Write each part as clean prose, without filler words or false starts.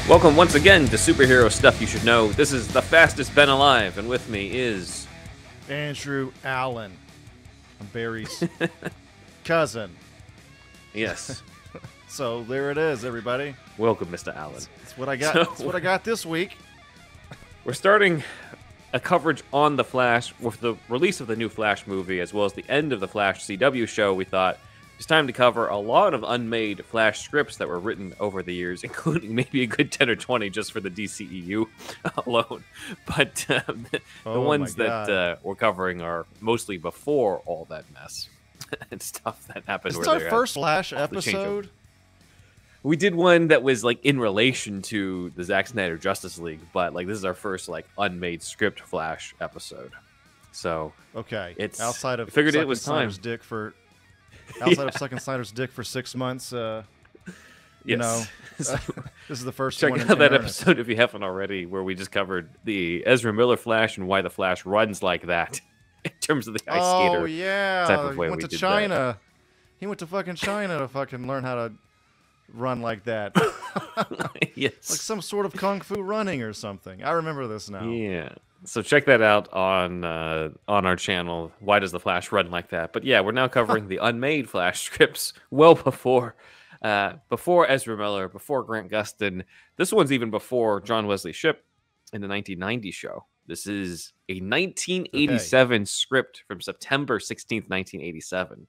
Welcome once again to Superhero Stuff You Should Know. This is the fastest Ben alive, and with me is... Andrew Allen. I'm Barry's cousin. Yes. So there it is, everybody. Welcome, Mr. Allen. That's what I got. That's what I got this week. We're starting a coverage on The Flash with the release of the new Flash movie, as well as the end of the Flash CW show. We thought it's time to cover a lot of unmade Flash scripts that were written over the years, including maybe a good 10 or 20 just for the DCEU alone. But the ones that we're covering are mostly before all that mess and stuff that happened. Is this our first Flash episode? We did one that was like in relation to the Zack Snyder Justice League, but like this is our first like unmade script Flash episode. So okay, it's outside of figured it was time. Outside of sucking Snyder's dick for 6 months, you know, this is the first one. Check out that episode if you haven't already, where we just covered the Ezra Miller Flash and why the Flash runs like that in terms of the ice skater. Oh yeah, type of way he went to did China. That. He went to fucking China to fucking learn how to run like that. Yes, like some sort of kung fu running or something. I remember this now. Yeah. So check that out on our channel. Why does the Flash run like that? But yeah, we're now covering the unmade Flash scripts well before Ezra Miller, before Grant Gustin. This one's even before John Wesley Shipp in the 1990 show. This is a 1987 script from September 16th, 1987.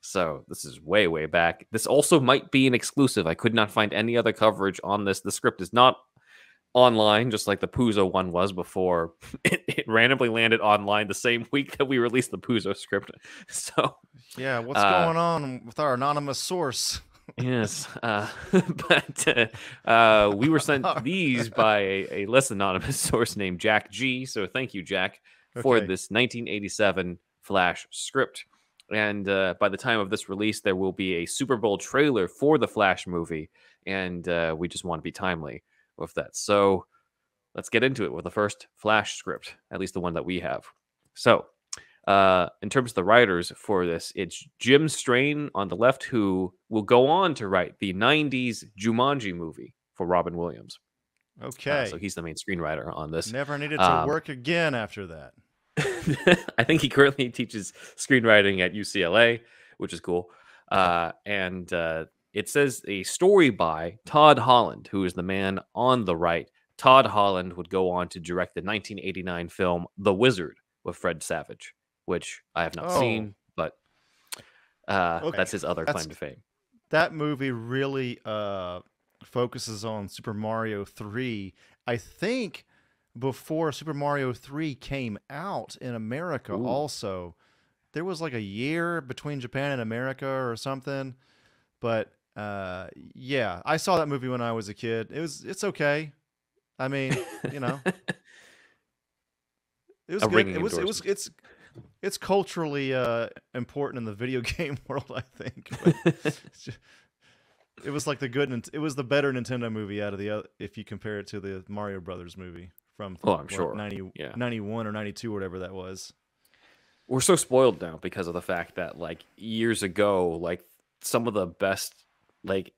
So this is way, way back. This also might be an exclusive. I could not find any other coverage on this. The script is not online, just like the Puzo one was before. It randomly landed online the same week that we released the Puzo script. So yeah, what's going on with our anonymous source? Yes, but we were sent these by a less anonymous source named Jack G. So thank you, Jack, for this 1987 Flash script. And by the time of this release, there will be a Super Bowl trailer for the Flash movie, and we just want to be timely with that. So let's get into it with the first Flash script, at least the one that we have. So in terms of the writers for this, it's Jim Strain on the left, who will go on to write the 90s Jumanji movie for Robin Williams. Okay. So he's the main screenwriter on this. Never needed to work again after that. I think he currently teaches screenwriting at UCLA, which is cool. And it says a story by Todd Holland, who is the man on the right. Todd Holland would go on to direct the 1989 film The Wizard with Fred Savage, which I have not seen, but that's his other claim to fame. That movie really focuses on Super Mario 3. I think before Super Mario 3 came out in America also. There was like a year between Japan and America or something. But yeah, I saw that movie when I was a kid. It's okay. I mean, you know, it was good. It's culturally important in the video game world, I think. It was like it was the better Nintendo movie out of the other, if you compare it to the Mario Brothers movie from I'm sure 91 or 92 or whatever that was. We're so spoiled now because of the fact that like years ago, like some of the best, like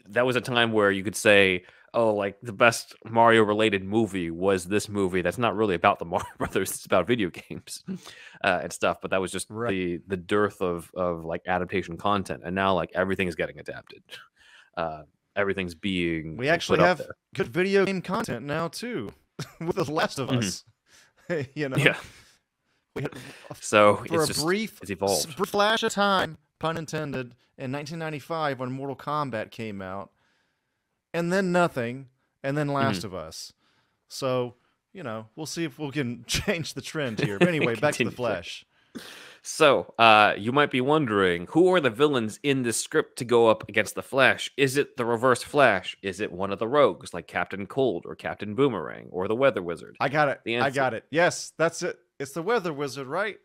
that was a time where you could say, oh, like the best Mario related movie was this movie. That's not really about the Mario Brothers. It's about video games and stuff. But that was just the dearth of like adaptation content. And now like everything is getting adapted. Everything's being we actually have good video game content now too with The Last of Us. You know, yeah. So for it's a brief it's evolved. Flash of time, pun intended, in 1995 when Mortal Kombat came out, and then nothing, and then Last of Us. So, you know, we'll see if we can change the trend here. But anyway, back to the Flash. So, you might be wondering, who are the villains in this script to go up against the Flash? Is it the Reverse Flash? Is it one of the rogues like Captain Cold or Captain Boomerang or the Weather Wizard? I got it. I got it. Yes, that's it. It's the Weather Wizard, right?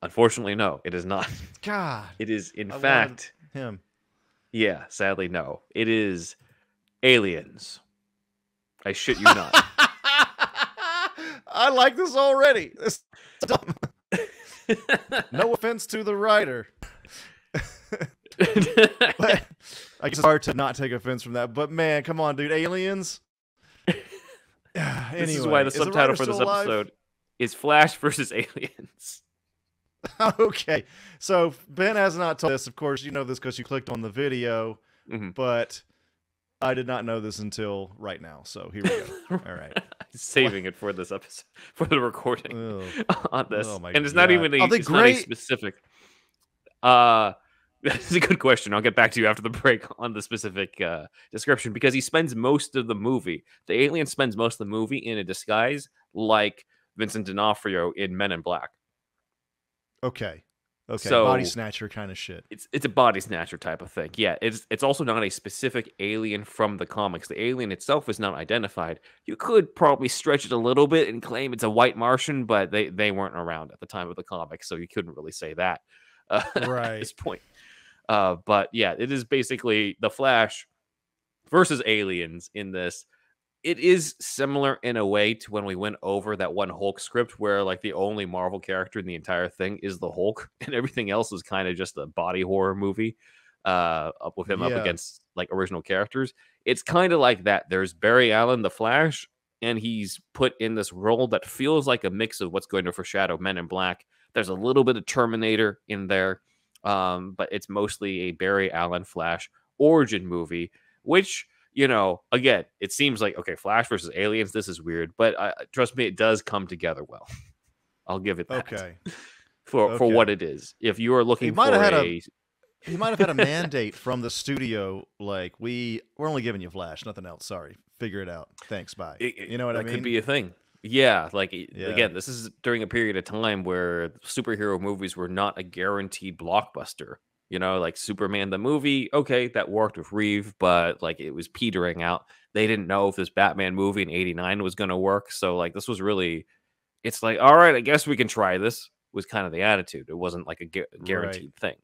Unfortunately, no, it is not. God. It is, in fact... him. Yeah, sadly, no. It is aliens. I shit you not. I like this already. This is dumb. No offense to the writer. But, I guess it's hard to not take offense from that. But man, come on, dude, aliens. This is why the subtitle for this episode is Flash versus Aliens. Okay, so Ben has not told us. Of course, you know this because you clicked on the video, but I did not know this until right now. So here we go. All right, saving it for this episode, for the recording on this, and it's God. not even not a specific. That's a good question. I'll get back to you after the break on the specific description, because he spends most of the movie. The alien spends most of the movie in a disguise, like Vincent D'Onofrio in Men in Black. Okay. So, body snatcher kind of shit. It's a body snatcher type of thing. Yeah, it's also not a specific alien from the comics. The alien itself is not identified. You could probably stretch it a little bit and claim it's a white Martian, but they weren't around at the time of the comics, so you couldn't really say that right at this point. But yeah, it is basically the Flash versus aliens in this. It is similar in a way to when we went over that one Hulk script where like the only Marvel character in the entire thing is the Hulk and everything else is kind of just a body horror movie up with him up against like original characters. It's kind of like that. There's Barry Allen, the Flash, and he's put in this role that feels like a mix of what's going to foreshadow Men in Black. There's a little bit of Terminator in there, but it's mostly a Barry Allen Flash origin movie, which... You know, again, it seems like, okay, Flash versus aliens, this is weird, but trust me, it does come together well. I'll give it that. Okay. For what it is. If you are looking for he might have had a mandate from the studio, like, we're only giving you Flash, nothing else. Sorry. Figure it out. Thanks, bye. You know what I mean? That could be a thing. Yeah, again, this is during a period of time where superhero movies were not a guaranteed blockbuster. You know, like Superman the movie, okay, that worked with Reeve, but like it was petering out. They didn't know if this Batman movie in '89 was going to work. So like this was really, it's like, all right, I guess we can try this, was kind of the attitude. It wasn't like a guaranteed thing.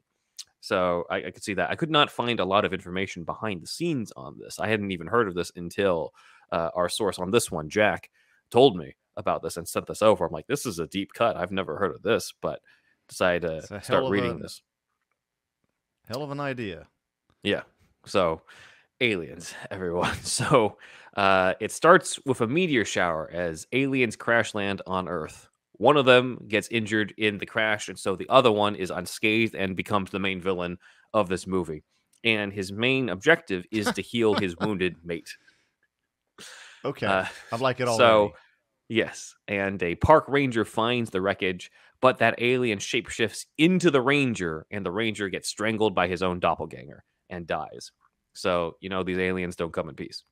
So I could see that. I could not find a lot of information behind the scenes on this. I hadn't even heard of this until our source on this one, Jack, told me about this and sent this over. I'm like, this is a deep cut. I've never heard of this, but decided to start reading this. Hell of an idea. Yeah. So, aliens, everyone. So, it starts with a meteor shower as aliens crash land on Earth. One of them gets injured in the crash, and so the other one is unscathed and becomes the main villain of this movie. And his main objective is to heal his wounded mate. Okay. I like it already. So, yes. And a park ranger finds the wreckage, but that alien shapeshifts into the ranger, and the ranger gets strangled by his own doppelganger and dies. So, you know, these aliens don't come in peace.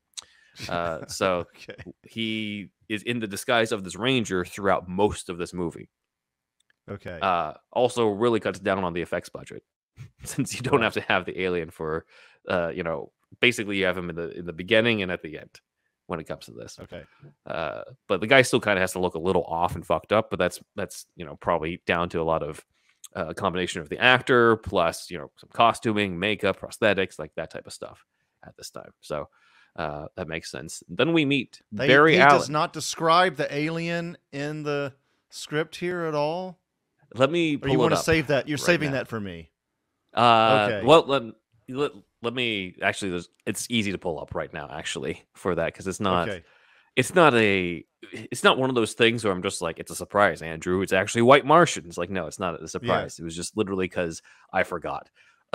So he is in the disguise of this ranger throughout most of this movie. Okay. Also really cuts down on the effects budget since you don't have to have the alien for, you know, basically you have him in the beginning and at the end when it comes to this. Okay. But the guy still kind of has to look a little off and fucked up, but that's you know, probably down to a lot of a combination of the actor plus, you know, some costuming, makeup, prosthetics, like that type of stuff at this time. So that makes sense. Then we meet Barry Allen. He does not describe the alien in the script here at all. Let me pull it up. Or you want to save that? You're saving that for me. Okay. Well, let me actually. It's easy to pull up right now, actually, for that because it's not. Okay. It's not one of those things where I'm just like, it's a surprise, Andrew. It's actually white Martians. Like, no, it's not a surprise. Yeah. It was just literally because I forgot.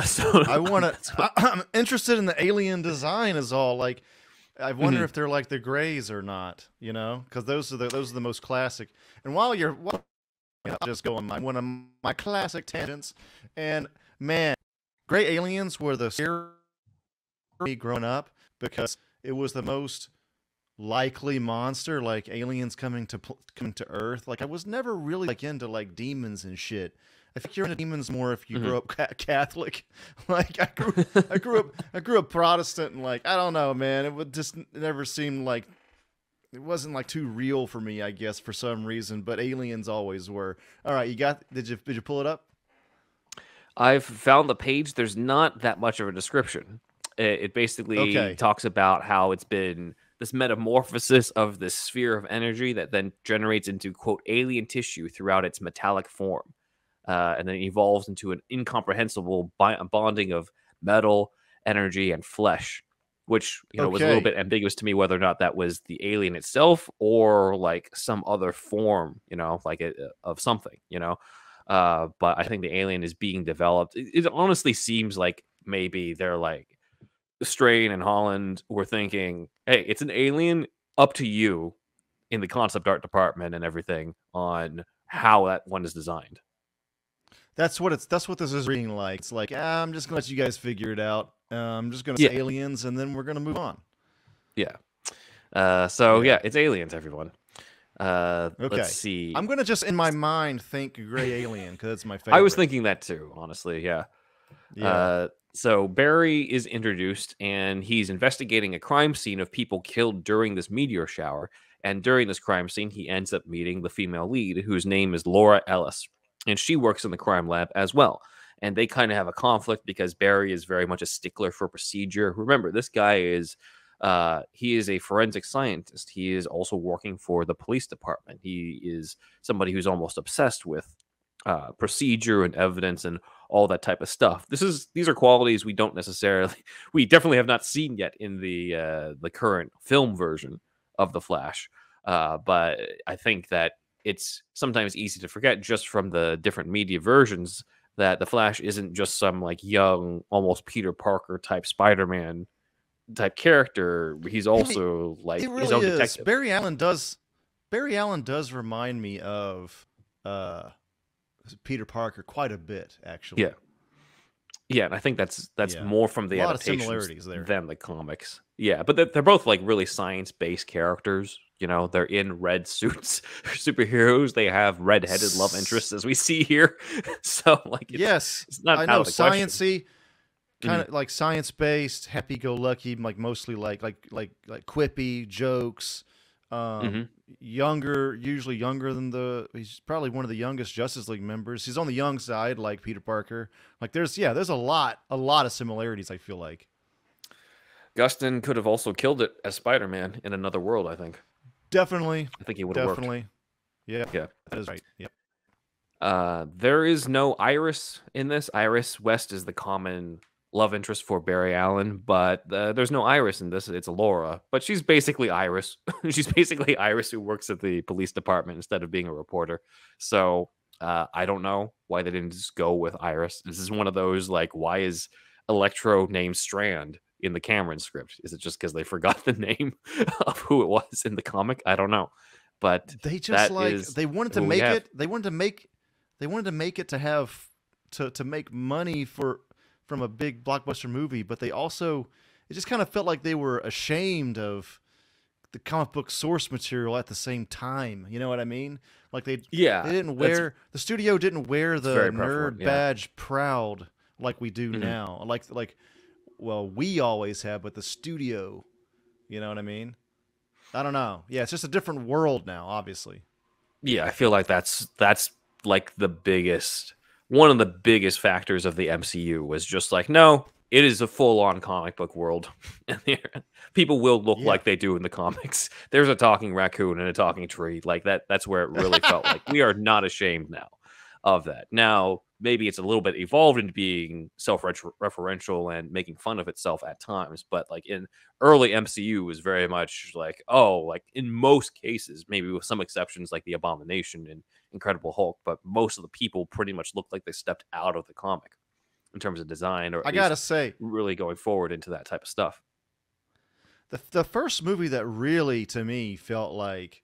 So I'm interested in the alien design. Is all like, I wonder if they're like the Greys or not. You know, because those are the most classic. And while you're just go on one of my classic tangents, and man, Gray aliens were the scary growing up because it was the most likely monster, like aliens coming to Earth. Like I was never really like into like demons and shit. I think you're into demons more if you grew up Catholic. Like I grew up Protestant, and like I don't know, man. It would just never seem like it wasn't like too real for me, I guess, for some reason. But aliens always were. All right, did you pull it up? I've found the page. There's not that much of a description. It basically talks about how it's been this metamorphosis of this sphere of energy that then generates into, quote, alien tissue throughout its metallic form. And then evolves into an incomprehensible bonding of metal energy and flesh, which was a little Okay. bit ambiguous to me whether or not that was the alien itself or like some other form, like of something, but I think the alien is being developed. It honestly seems like maybe they're like Strain and Holland were thinking, hey, it's an alien, up to you in the concept art department and everything on how that one is designed. That's what this is reading like. It's like, I'm just gonna let you guys figure it out. I'm just gonna Yeah. say aliens, and then we're gonna move on. Yeah. Yeah. It's aliens, everyone. Okay. Let's see. I'm gonna just in my mind think gray alien because it's my favorite. I was thinking that too, honestly. Yeah. Yeah. So Barry is introduced, and he's investigating a crime scene of people killed during this meteor shower. And during this crime scene, he ends up meeting the female lead, whose name is Laura Ellis, and she works in the crime lab as well. And they kind of have a conflict because Barry is very much a stickler for procedure. Remember, this guy is he is a forensic scientist. He is also working for the police department. He is somebody who's almost obsessed with procedure and evidence and all that type of stuff. These are qualities we definitely have not seen yet in the current film version of the Flash. But I think that it's sometimes easy to forget just from the different media versions that the Flash isn't just some like young, almost Peter Parker type Spider-Man type character. He's also like his own detective. Barry Allen does remind me of Peter Parker quite a bit, actually. Yeah, and I think that's more from the adaptations there than the comics. Yeah, but they're both like really science-based characters. They're in red suits, superheroes. They have red-headed love interests, as we see here. So, like, it's not I out know, of the question. sciencey, kind of like science-based, happy-go-lucky, like mostly like quippy jokes. Usually younger than he's probably one of the youngest Justice League members. He's on the young side, like Peter Parker. Like there's a lot of similarities, I feel like. Gustin could have also killed it as Spider-Man in another world, I think. Definitely. I think he would have worked. Definitely. Yeah. Yeah. That is right. Yep. There is no Iris in this. Iris West is the common love interest for Barry Allen, but there's no Iris in this. It's Laura, but she's basically Iris. She's basically Iris who works at the police department instead of being a reporter. So I don't know why they didn't just go with Iris. This is one of those like, why is Electro named Strand in the Cameron script? Is it just because they forgot the name of who it was in the comic? I don't know, but they just they wanted to make it. They wanted to make it to have to make money from a big blockbuster movie, but it just kind of felt like they were ashamed of the comic book source material at the same time. You know what I mean? Like they didn't wear, the studio didn't wear the nerd badge proud like we do now. Well, we always have, but the studio, you know what I mean? I don't know. Yeah, it's just a different world now, obviously. Yeah, I feel like that's like one of the biggest factors of the MCU was just like, no, it is a full-on comic book world. And people will look like they do in the comics. There's a talking raccoon and a talking tree. Like that's where it really felt like we are not ashamed now of that. Now, maybe it's a little bit evolved into being self-referential and making fun of itself at times, but like in early MCU was very much like, like in most cases, maybe with some exceptions like the Abomination and Incredible Hulk, but most of the people pretty much looked like they stepped out of the comic in terms of design, or I gotta say, really going forward into that type of stuff. The first movie that really to me felt like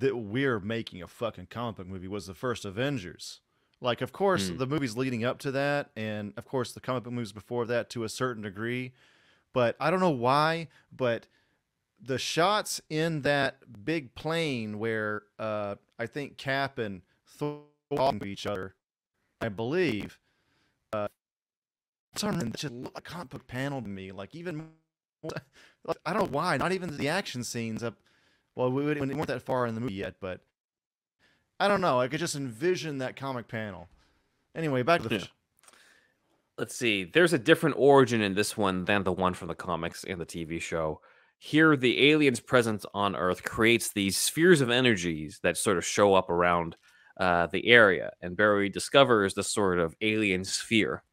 that we're making a fucking comic book movie was the first Avengers. Like, of course, the movies leading up to that, and of course the comic book movies before that to a certain degree, but I don't know why, but the shots in that big plane where I think Cap and Thor talking to each other, I believe, that just looked like a comic book panel to me. Like even, I don't know why. Not even the action scenes up. Well, we weren't that far in the movie yet, but I don't know. I could just envision that comic panel. Anyway, back to the. Let's see. There's a different origin in this one than the one from the comics and the TV show. Here, the alien's presence on Earth creates these spheres of energies that sort of show up around the area, and Barry discovers the sort of alien sphere.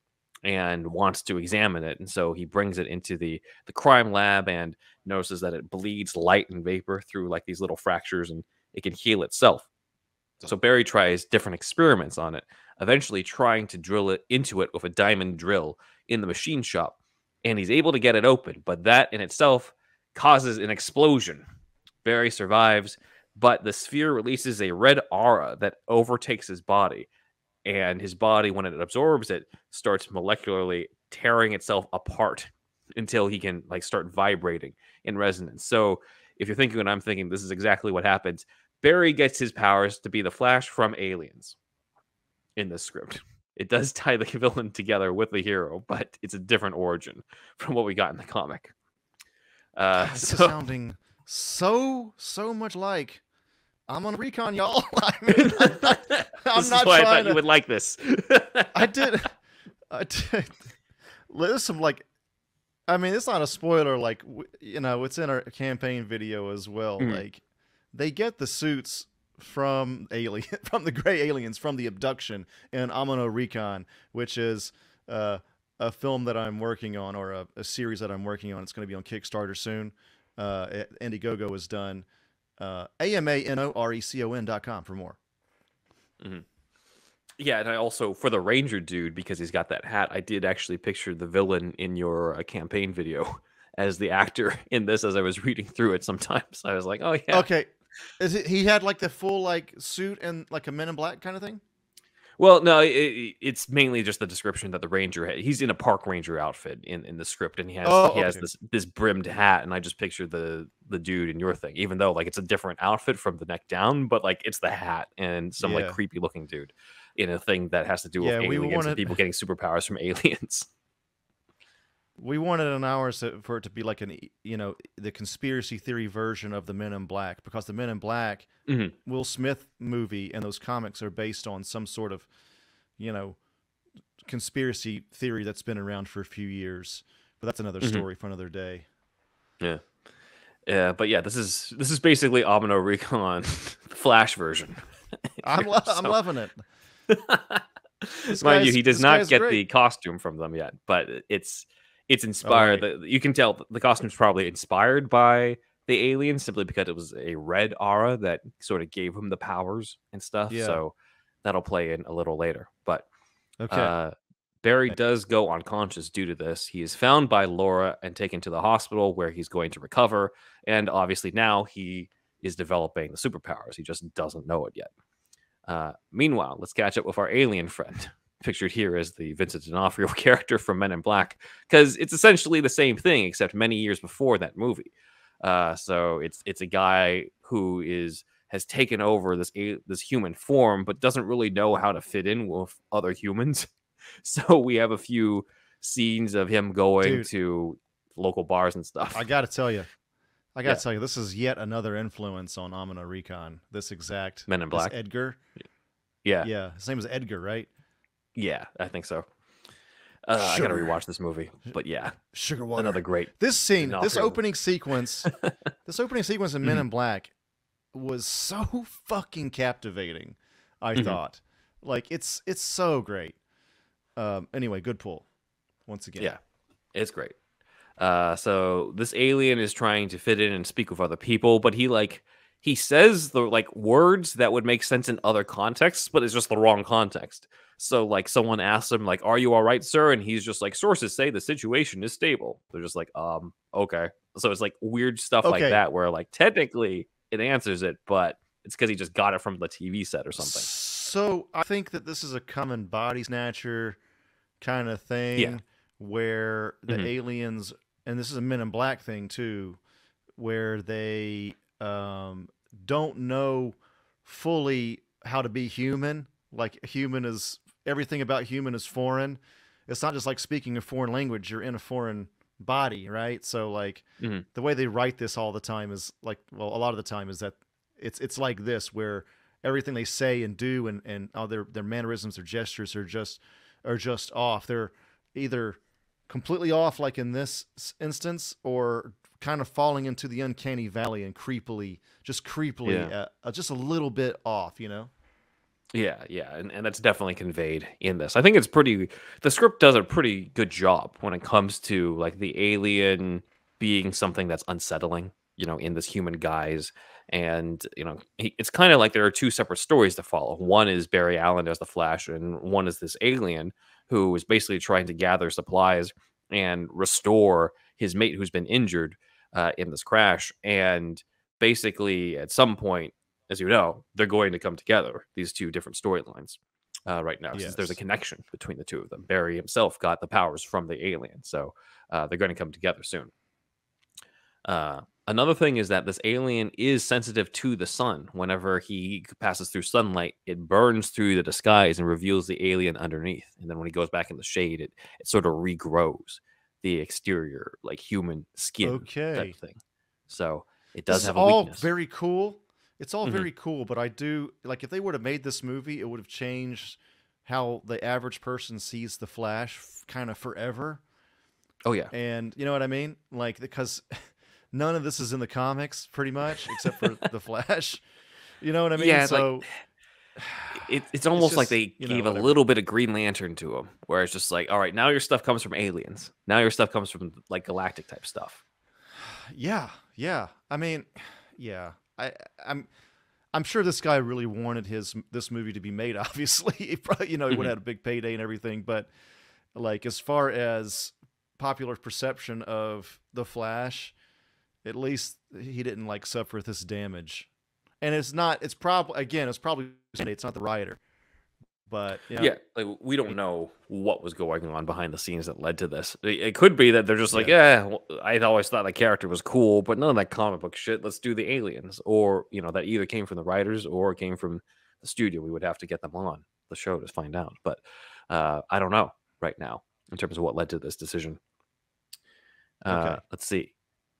and wants to examine it. And so he brings it into the crime lab and notices that it bleeds light and vapor through like these little fractures, and it can heal itself. So Barry tries different experiments on it, eventually trying to drill it into it with a diamond drill in the machine shop. And he's able to get it open, but that in itself causes an explosion. Barry survives, but the sphere releases a red aura that overtakes his body. And his body, when it absorbs it, starts molecularly tearing itself apart until he can like start vibrating in resonance. So if you're thinking what I'm thinking, this is exactly what happens. Barry gets his powers to be the Flash from Aliens in this script. It does tie the villain together with the hero, but it's a different origin from what we got in the comic. This is sounding so much like I'm on recon, y'all. I mean, I'm not why trying I thought you would like this. I did. There's some like, I mean, it's not a spoiler. Like, you know, it's in our campaign video as well. Like, they get the suits from from the gray aliens from the abduction in Amano Recon, which is a film that I'm working on, or a series that I'm working on. It's going to be on Kickstarter soon. Indiegogo is done. AMANORECON.com for more. Yeah, and I also, for the Ranger dude, because he's got that hat, I did actually picture the villain in your campaign video as the actor in this as I was reading through it sometimes. I was like, oh, yeah. Okay. He had like the full like suit and like a Men in Black kind of thing? Well, no, it's mainly just the description that the Ranger had. He's in a park ranger outfit in the script, and he has this brimmed hat, and I just picture the dude in your thing, even though like it's a different outfit from the neck down, but like it's the hat and some like creepy looking dude in a thing that has to do with aliens and people getting superpowers from aliens. We wanted an hour for it to be like the conspiracy theory version of the Men in Black, because the Men in Black Will Smith movie and those comics are based on some sort of, conspiracy theory that's been around for a few years. But that's another story for another day. Yeah. Yeah, but yeah, this is basically Amano Recon Flash version. I'm loving it. Mind you, he does not get the costume from them yet, but it's inspired. Right. You can tell the costume's probably inspired by the aliens simply because it was a red aura that sort of gave him the powers and stuff. Yeah. So that'll play in a little later. But Barry does go unconscious due to this. He is found by Laura and taken to the hospital where he's going to recover. And obviously now he is developing the superpowers. He just doesn't know it yet. Meanwhile, let's catch up with our alien friend. Pictured here as the Vincent D'Onofrio character from Men in Black, because it's essentially the same thing except many years before that movie. So it's a guy who has taken over this human form, but doesn't really know how to fit in with other humans. So we have a few scenes of him going to local bars and stuff. I gotta tell you, this is yet another influence on Amano Recon. This exact Men in Black. Edgar. Yeah. His name is Edgar, right? Yeah, I think so. I gotta rewatch this movie, but yeah, Sugar Water. Another great. This scene, this opening sequence in Men in Black was so fucking captivating. I thought, like, it's so great. Anyway, good pull. Once again, yeah, it's great. So this alien is trying to fit in and speak with other people, but he says the words that would make sense in other contexts, but it's just the wrong context. So someone asks him "Are you all right, sir?" And he's just like, "Sources say the situation is stable." They're just like, okay. So it's weird stuff like that where technically it answers it, but it's because he just got it from the TV set or something. So I think that this is a common body snatcher kind of thing where the aliens, and this is a Men in Black thing too, where they don't know fully how to be human. Everything about human is foreign. It's not just like speaking a foreign language. You're in a foreign body, right? So the way they write this all the time is a lot of the time is that it's like this, where everything they say and do and all their mannerisms or gestures are just off. They're either completely off, like in this instance, or kind of falling into the uncanny valley and creepily, just a little bit off, Yeah, and that's definitely conveyed in this. I think it's pretty. The script does a pretty good job when it comes to like the alien being something that's unsettling, in this human guise, and it's kind of like there are two separate stories to follow. One is Barry Allen as the Flash, and one is this alien who is basically trying to gather supplies and restore his mate who's been injured in this crash, and basically at some point, as you know, they're going to come together, these two different storylines right now, since there's a Yes. connection between the two of them. Barry himself got the powers from the alien, so they're going to come together soon. Another thing is that this alien is sensitive to the sun. Whenever he passes through sunlight, it burns through the disguise and reveals the alien underneath. And then when he goes back in the shade, it sort of regrows the exterior, like human skin type Okay. of thing. So it This does is have a all weakness. very cool. It's all Hmm. very cool, but I do like if they would have made this movie, it would have changed how the average person sees the Flash kind of forever. Oh yeah. And you know what I mean? Like because none of this is in the comics pretty much except for the Flash. You know what I mean? Yeah, it's like So it's it's almost like just, they you know, gave a whatever. little bit of Green Lantern to him, where it's just like, all right, now your stuff comes from aliens. Now your stuff comes from like galactic type stuff. Yeah, yeah. I mean, yeah. I'm I'm sure this guy really wanted his this movie to be made. Obviously, he probably, he would Hmm. have had a big payday and everything. But like as far as popular perception of the Flash, at least he didn't like suffer this damage. And it's not. It's probably again. It's probably it's not the writer, but yeah, Yeah, like we don't know what was going on behind the scenes that led to this. It could be that they're just like, yeah. yeah, well, I always thought the character was cool, but none of that comic book shit. Let's do the aliens, or that either came from the writers or it came from the studio. We would have to get them on the show to find out, but I don't know right now in terms of what led to this decision. Okay, Let's see.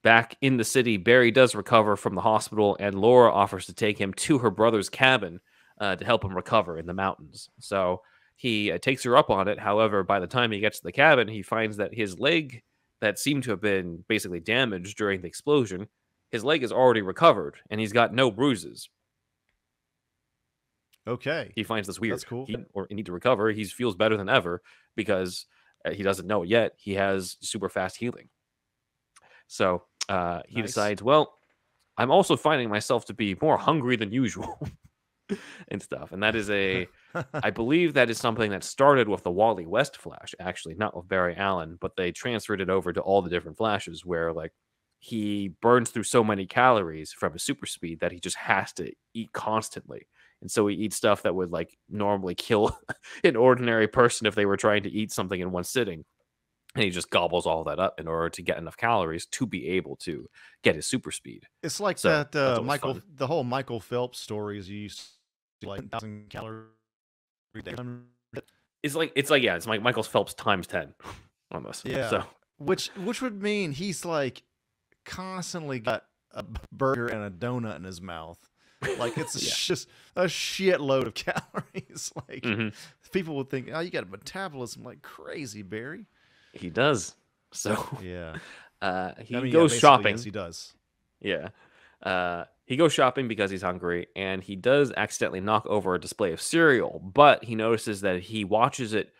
Back in the city, Barry does recover from the hospital, and Laura offers to take him to her brother's cabin to help him recover in the mountains. So he takes her up on it. However, by the time he gets to the cabin, he finds that his leg, that seemed to have been basically damaged during the explosion, his leg is already recovered, and he's got no bruises. okay, He finds this that's weird. cool. He or need to recover. He feels better than ever because he doesn't know it yet. He has super fast healing. So he Nice. decides, well, I'm also finding myself to be more hungry than usual and stuff. And that is I believe that is something that started with the Wally West Flash, actually, not with Barry Allen, but they transferred it over to all the different Flashes where, like, he burns through so many calories from his super speed that he just has to eat constantly. And so he eats stuff that would, like, normally kill an ordinary person if they were trying to eat something in one sitting. And he just gobbles all that up in order to get enough calories to be able to get his super speed. It's like So that that's always fun. the whole Michael Phelps stories you used to like 1,000 calories. It's like yeah, it's like Michael Phelps times 10 on this. Yeah, So which would mean he's like constantly got a burger and a donut in his mouth. Like it's yeah. just a shitload of calories. Like Hmm. people would think, oh, you got a metabolism like crazy, Barry. He does. So Yeah, he I mean, yeah, goes basically, yes, shopping. he does. Yeah. He goes shopping because he's hungry, and he does accidentally knock over a display of cereal, but he notices that he watches it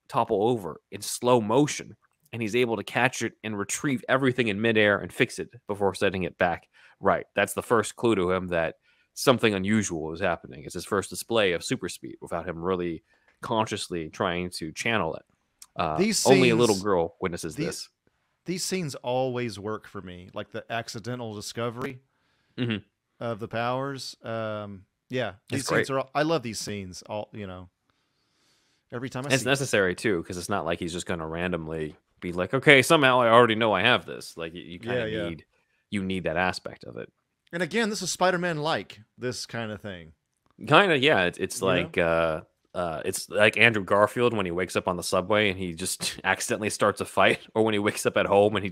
topple over in slow motion, and he's able to catch it and retrieve everything in midair and fix it before setting it back right. That's the first clue to him that something unusual is happening. It's his first display of super speed without him really consciously trying to channel it. These Only a little scenes, girl witnesses the this. these scenes always work for me. Like the accidental discovery Hmm. of the powers. Yeah, It's these great. scenes are. I love these scenes. Every time I It's see them. necessary too, because it's not like he's just going to randomly be like, okay, somehow I already know I have this. Like you kind Yeah, of yeah. need that aspect of it. And again, this is Spider-Man like this kind of thing. Kind of, yeah. It's You know? it's like Andrew Garfield when he wakes up on the subway and he just accidentally starts a fight, or when he wakes up at home and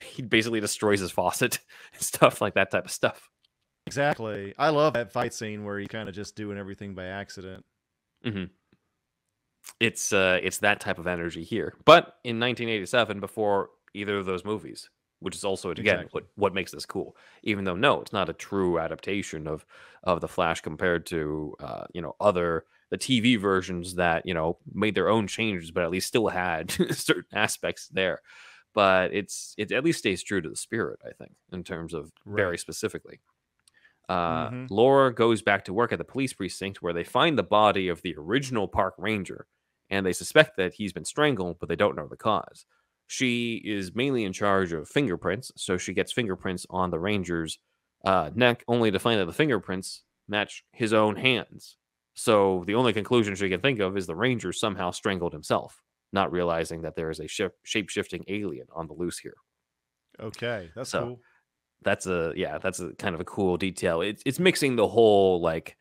he basically destroys his faucet and stuff like that type of stuff. Exactly. I love that fight scene where he's kind of just doing everything by accident. Hmm. It's that type of energy here. But in 1987, before either of those movies, which is also again Exactly. what makes this cool. Even though no, it's not a true adaptation of the Flash compared to the TV versions that made their own changes, but at least still had certain aspects there. But it at least stays true to the spirit, I think, in terms of Barry Right. specifically. Mm-hmm. Laura goes back to work at the police precinct where they find the body of the original park ranger, and they suspect that he's been strangled, but they don't know the cause. She is mainly in charge of fingerprints, so she gets fingerprints on the ranger's neck, only to find that the fingerprints match his own hands. So the only conclusion she can think of is the ranger somehow strangled himself, not realizing that there is a shape-shifting alien on the loose here. Okay, that's So cool. that's a kind of a cool detail. It's mixing the whole like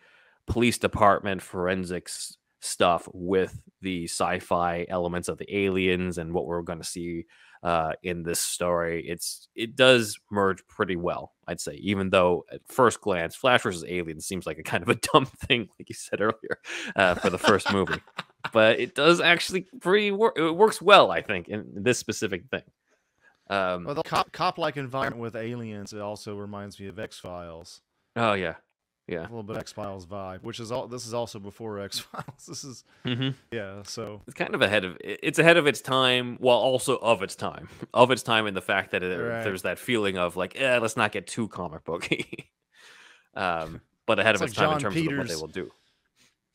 police department forensics stuff with the sci-fi elements of the aliens and what we're going to see in this story. It does merge pretty well, I'd say, even though at first glance Flash versus Aliens seems like a kind of a dumb thing, like you said earlier, for the first movie. But it does actually it works well, I think, in this specific thing. Well, the cop-like environment with aliens, it also reminds me of X-Files. Oh yeah, A little bit of X-Files vibe, which is this is also before X-Files. This is yeah. So it's kind of it's ahead of its time, while also of its time, in the fact that right. there's that feeling of like, let's not get too comic booky, but ahead It's of its like time in John terms of what they Peters. will do.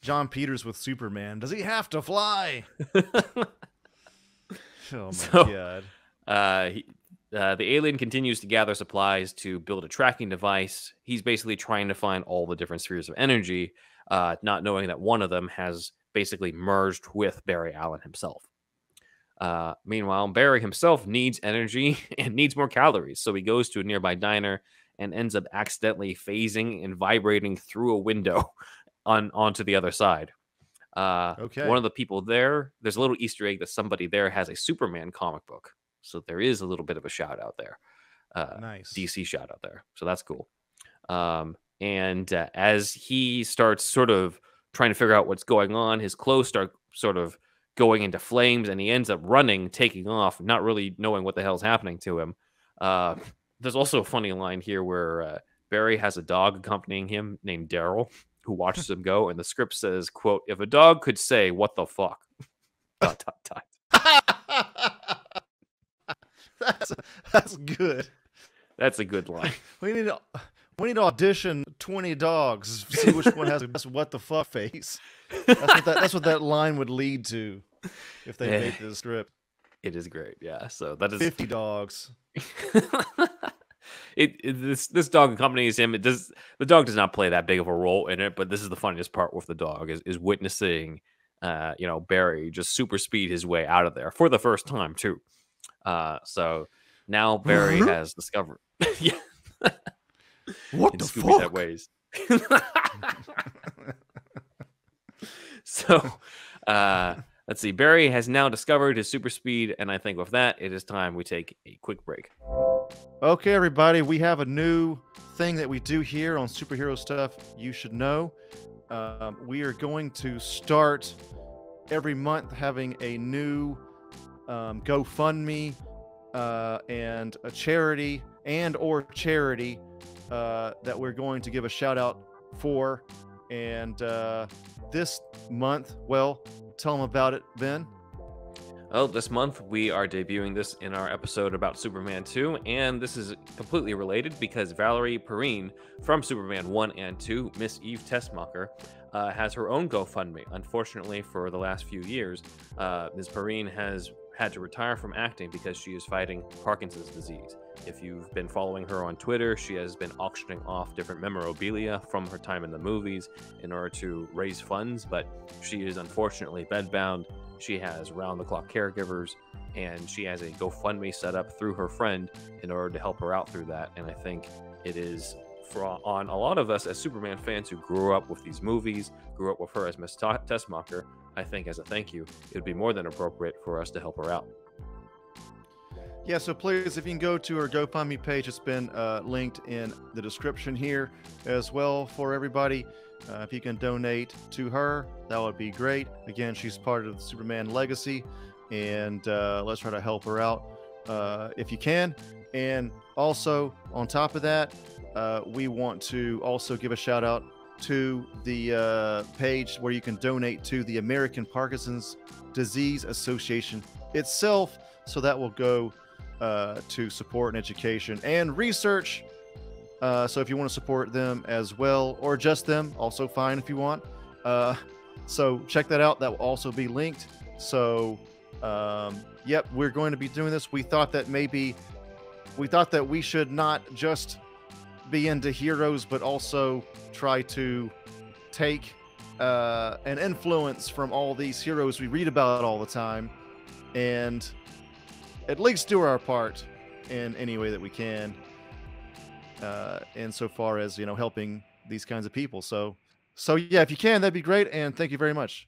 John Peters with Superman. Does he have to fly? Oh my god. The alien continues to gather supplies to build a tracking device. He's basically trying to find all the different spheres of energy, not knowing that one of them has basically merged with Barry Allen himself. Meanwhile, Barry himself needs energy and needs more calories, so he goes to a nearby diner and ends up accidentally phasing and vibrating through a window onto the other side. Okay. One of the people there's a little Easter egg that somebody there has a Superman comic book. So there is a little bit of a shout out there. Nice. DC shout out there. So that's cool. And as he starts sort of trying to figure out what's going on, his clothes start sort of going into flames and he ends up running, taking off, not really knowing what the hell's happening to him. There's also a funny line here where Barry has a dog accompanying him named Daryl, who watches him go, and the script says, quote, "If a dog could say, what the fuck?" ... That's good. That's a good line. We need to audition 20 dogs, see which one has the best what the fuck face. That's what that line would lead to if they made this script. It is great, yeah. So that is 50 dogs. This dog accompanies him. The dog does not play that big of a role in it, but this is the funniest part with the dog is witnessing Barry just super speed his way out of there for the first time too. So now Barry has discovered yeah. What the fuck? That ways. So let's see. Barry has now discovered his super speed, and I think with that, it is time we take a quick break. Okay, everybody, we have a new thing that we do here on Superhero Stuff You Should Know. We are going to start every month having a new GoFundMe and a charity or charity that we're going to give a shout out for. And this month, well, tell them about it, Ben. Well, this month we are debuting this in our episode about Superman 2, and this is completely related because Valerie Perrine from Superman 1 and 2, Miss Eve Tessmacher, has her own GoFundMe. Unfortunately, for the last few years, Ms. Perrine has had to retire from acting because she is fighting Parkinson's disease. If you've been following her on Twitter, she has been auctioning off different memorabilia from her time in the movies in order to raise funds, but she is unfortunately bedbound. She has round-the-clock caregivers, and she has a GoFundMe set up through her friend in order to help her out through that. And I think it is on a lot of us as Superman fans who grew up with these movies, grew up with her as Miss Tessmacher. I think as a thank you, it would be more than appropriate for us to help her out. Yeah, so please, if you can go to her GoFundMe page, it's been linked in the description here as well for everybody. If you can donate to her, that would be great. Again, she's part of the Superman legacy, and let's try to help her out if you can. And also, on top of that, we want to also give a shout out to the page where you can donate to the American Parkinson's Disease Association itself. So that will go to support and education and research. So if you want to support them as well, or just them, also fine if you want. So check that out. That will also be linked. So, yep, we're going to be doing this. We thought that we should not just be into heroes, but also try to take an influence from all these heroes we read about all the time, and at least do our part in any way that we can. Insofar as, you know, helping these kinds of people. So yeah, if you can, that'd be great. And thank you very much.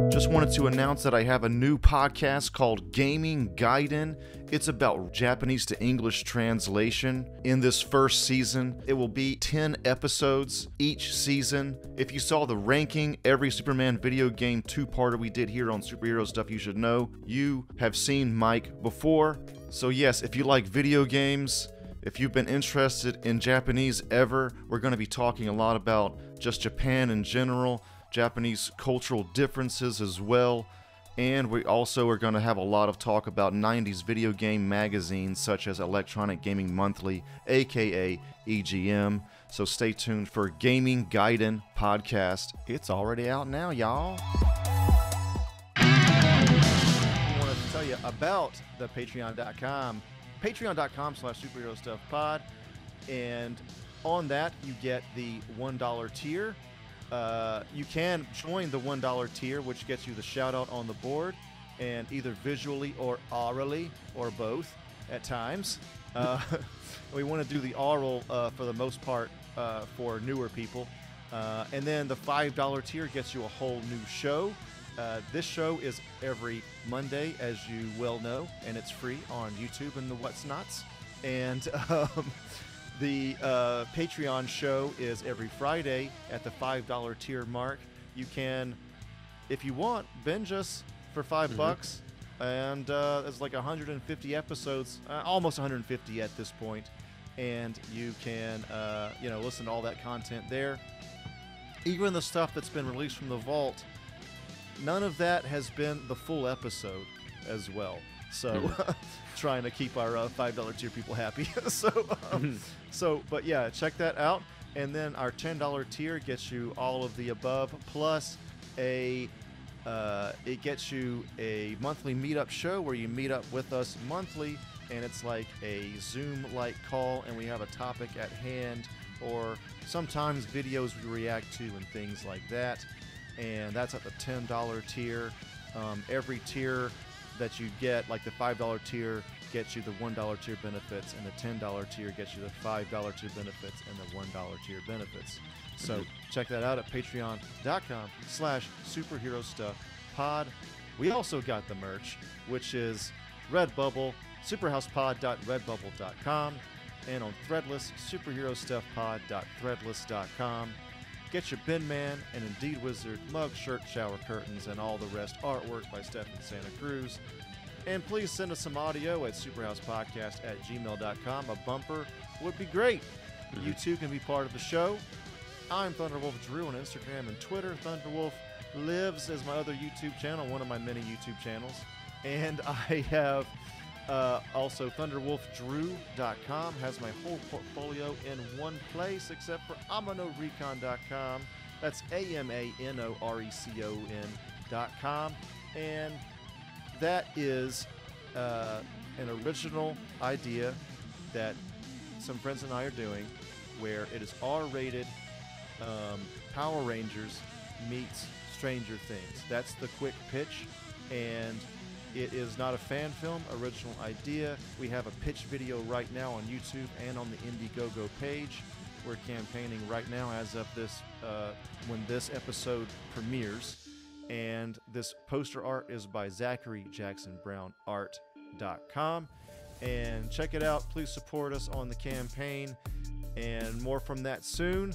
Just wanted to announce that I have a new podcast called Gaming Gaiden. It's about Japanese to English translation. In this first season, it will be 10 episodes each season. If you saw the ranking, every Superman video game two-parter we did here on Superhero Stuff You Should Know, you have seen Mike before. So yes, if you like video games, if you've been interested in Japanese ever, we're going to be talking a lot about just Japan in general, Japanese cultural differences as well, and we also are going to have a lot of talk about 90s video game magazines such as Electronic Gaming Monthly, aka EGM. So stay tuned for Gaming Gaiden podcast. It's already out now, y'all. I wanted to tell you about the patreon.com. patreon.com/superherostuffpod, and on that you get the $1 tier. You can join the $1 tier, which gets you the shout out on the board, and either visually or orally, or both at times. We want to do the oral for the most part for newer people, and then the $5 tier gets you a whole new show. This show is every Monday, as you well know, and it's free on YouTube and the What's Nots. And the Patreon show is every Friday at the $5 tier mark. You can, if you want, binge us for $5, and there's like 150 episodes, almost 150 at this point, and you can listen to all that content there. Even the stuff that's been released from the vault, none of that has been the full episode as well. So trying to keep our $5 tier people happy. But yeah, check that out. And then our $10 tier gets you all of the above, plus it gets you a monthly meetup show where you meet up with us monthly, and it's like a Zoom-like call, and we have a topic at hand, or sometimes videos we react to and things like that. And that's at the $10 tier. Every tier that you get, like the $5 tier gets you the $1 tier benefits, and the $10 tier gets you the $5 tier benefits and the $1 tier benefits. So check that out at patreon.com/superherostuffpod. We also got the merch, which is Redbubble, superhousepod.redbubble.com, and on Threadless, superherostuffpod.threadless.com. Get your Bin Man and Indeed Wizard mug, shirt, shower curtains, and all the rest artwork by Stephen Santa Cruz. And please send us some audio at superhousepodcast@gmail.com. A bumper would be great. You too can be part of the show. I'm ThunderWolfDrew on Instagram and Twitter. ThunderWolf Lives is my other YouTube channel, one of my many YouTube channels. And I have also ThunderWolfDrew.com has my whole portfolio in one place, except for AmanoRecon.com. That's AMANORECON.com. And that is an original idea that some friends and I are doing, where it is R-rated Power Rangers meets Stranger Things. That's the quick pitch, and it is not a fan film, original idea. We have a pitch video right now on YouTube and on the Indiegogo page. We're campaigning right now as of this, when this episode premieres. And this poster art is by ZacharyJacksonBrownArt.com. And check it out. Please support us on the campaign, and more from that soon.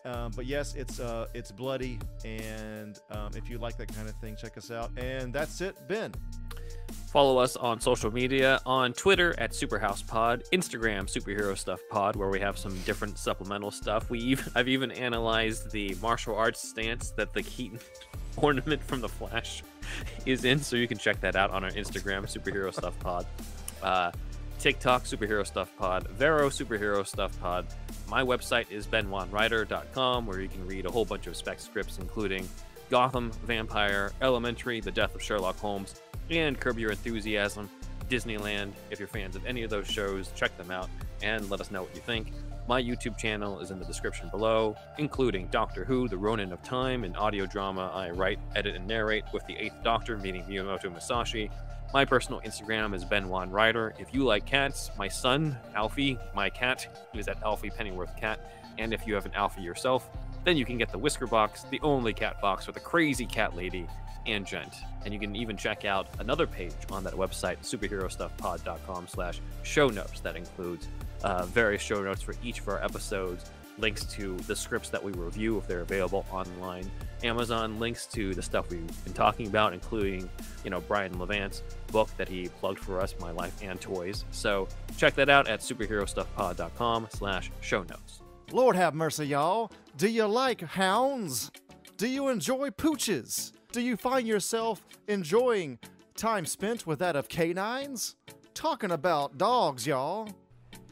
But yes, it's bloody, and if you like that kind of thing, check us out. And that's it, Ben. Follow us on social media, on Twitter at SuperHousePod, Instagram Superhero Stuff Pod, where we have some different supplemental stuff. I've even analyzed the martial arts stance that the Keaton ornament from The Flash is in, so you can check that out on our Instagram, Superhero Stuff Pod. TikTok, Superhero Stuff Pod, Vero, Superhero Stuff Pod. My website is benwanwriter.com, where you can read a whole bunch of spec scripts, including Gotham, Vampire, Elementary, The Death of Sherlock Holmes, and Curb Your Enthusiasm, Disneyland. If you're fans of any of those shows, check them out and let us know what you think. My YouTube channel is in the description below, including Doctor Who, The Ronin of Time, an audio drama I write, edit, and narrate with the 8th Doctor, meaning Miyamoto Musashi. My personal Instagram is benwanwriter. If you like cats, my son, Alfie, my cat, is at Alfie Pennyworth Cat. And if you have an Alfie yourself, then you can get the Whisker Box, the only cat box with a crazy cat lady and gent. And you can even check out another page on that website, superherostuffpod.com/show notes. That includes various show notes for each of our episodes, links to the scripts that we review if they're available online, Amazon links to the stuff we've been talking about, including, Brian Levant's book that he plugged for us, My Life and Toys. So check that out at superherostuffpod.com/show notes. Lord have mercy, y'all. Do you like hounds? Do you enjoy pooches? Do you find yourself enjoying time spent with that of canines? Talking about dogs, y'all.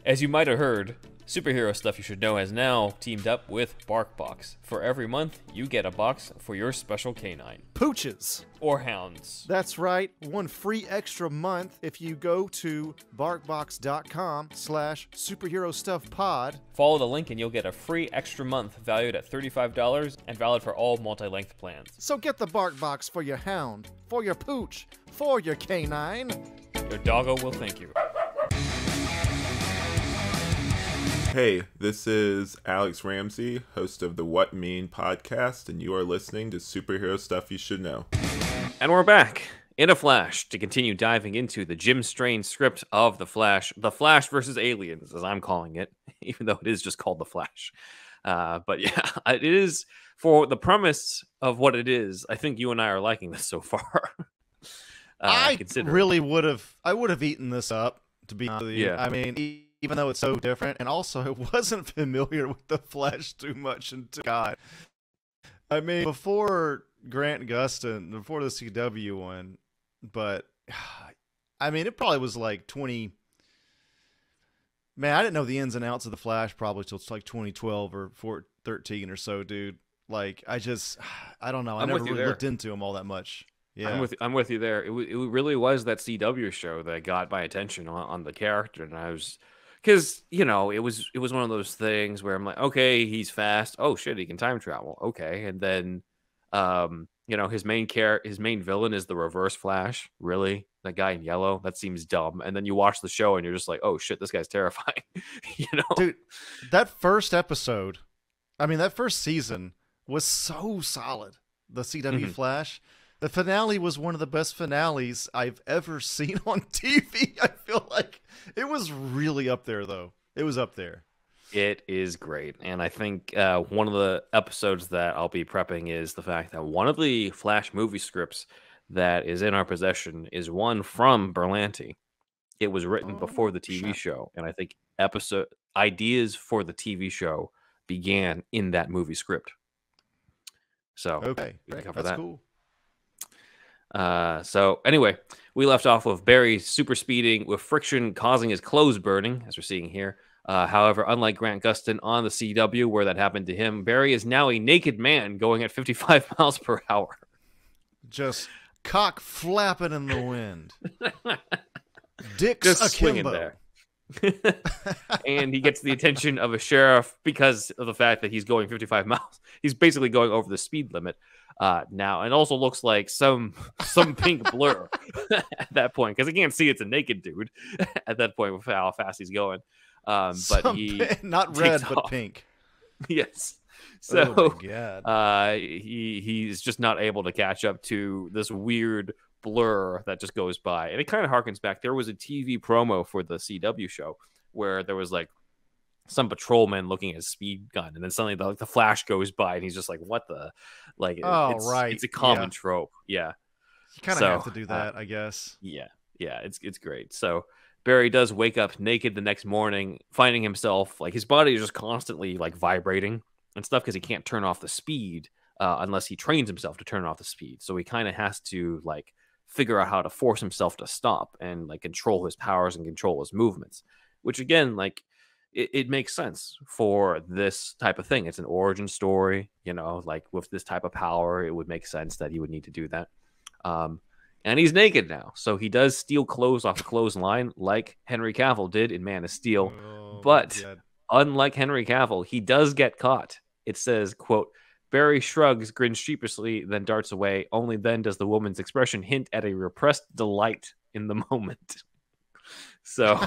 As you might have heard, Superhero Stuff You Should Know has now teamed up with BarkBox. For every month, you get a box for your special canine. Pooches. Or hounds. That's right. One free extra month if you go to barkbox.com/superherostuffpod. Follow the link and you'll get a free extra month valued at $35 and valid for all multi-length plans. So get the BarkBox for your hound, for your pooch, for your canine. Your doggo will thank you. Hey, this is Alex Ramsey, host of the What Mean podcast, and you are listening to Superhero Stuff You Should Know. And we're back in a flash to continue diving into the Jim Strain script of The Flash versus Aliens, as I'm calling it, even though it is just called The Flash. But yeah, it is, for the premise of what it is, I think you and I are liking this so far. I would have eaten this up, to be honest with you. Yeah. I mean, even though it's so different, and also I wasn't familiar with The Flash too much until God. I mean, before Grant Gustin, before the CW one, but I mean, it probably was like 20. Man, I didn't know the ins and outs of The Flash probably till like 2012 or 13 or so, dude. Like, I don't know. I never really looked into him all that much. Yeah, I'm with you there. It really was that CW show that got my attention on the character, and I was. Because, it was one of those things where I'm like, okay, he's fast. Oh, shit, he can time travel. Okay. And then, his main villain is the Reverse Flash. Really? That guy in yellow? That seems dumb. And then you watch the show and you're just like, oh, shit, this guy's terrifying. Dude, that first episode, that first season was so solid. The CW Flash. The finale was one of the best finales I've ever seen on TV. I feel like it was really up there, though. It was up there. It is great. And I think one of the episodes that I'll be prepping is the fact that one of the Flash movie scripts that is in our possession is one from Berlanti. It was written before the TV show. And I think episode ideas for the TV show began in that movie script. So okay, we can cover that's that. Cool. So anyway, we left off with Barry super speeding with friction causing his clothes burning, as we're seeing here. However, unlike Grant Gustin on the CW, where that happened to him, Barry is now a naked man going at 55 miles per hour. Just cock flapping in the wind. Dicks just swinging there. And he gets the attention of a sheriff because of the fact that he's going 55 miles. He's basically going over the speed limit now, and also looks like some pink blur at that point, because I can't see it's a naked dude at that point with how fast he's going. But not red but off. Pink. Yes. So oh my God. He's just not able to catch up to this weird blur that just goes by. And it kind of harkens back. There was a TV promo for the CW show where there was like some patrolman looking at his speed gun, and then suddenly the Flash goes by and he's just like, what the, like, it's a common trope. Yeah. You kind of have to do that, I guess. Yeah, it's great. So Barry does wake up naked the next morning, finding himself like his body is just constantly like vibrating and stuff because he can't turn off the speed unless he trains himself to turn off the speed. So he kind of has to like figure out how to force himself to stop and like control his powers and control his movements, which again, like it makes sense for this type of thing. It's an origin story, you know, like with this type of power, it would make sense that he would need to do that. And he's naked now, so he does steal clothes off the clothesline like Henry Cavill did in Man of Steel. But unlike Henry Cavill, he does get caught. It says, quote, Barry shrugs, grins sheepishly, then darts away. Only then does the woman's expression hint at a repressed delight in the moment. So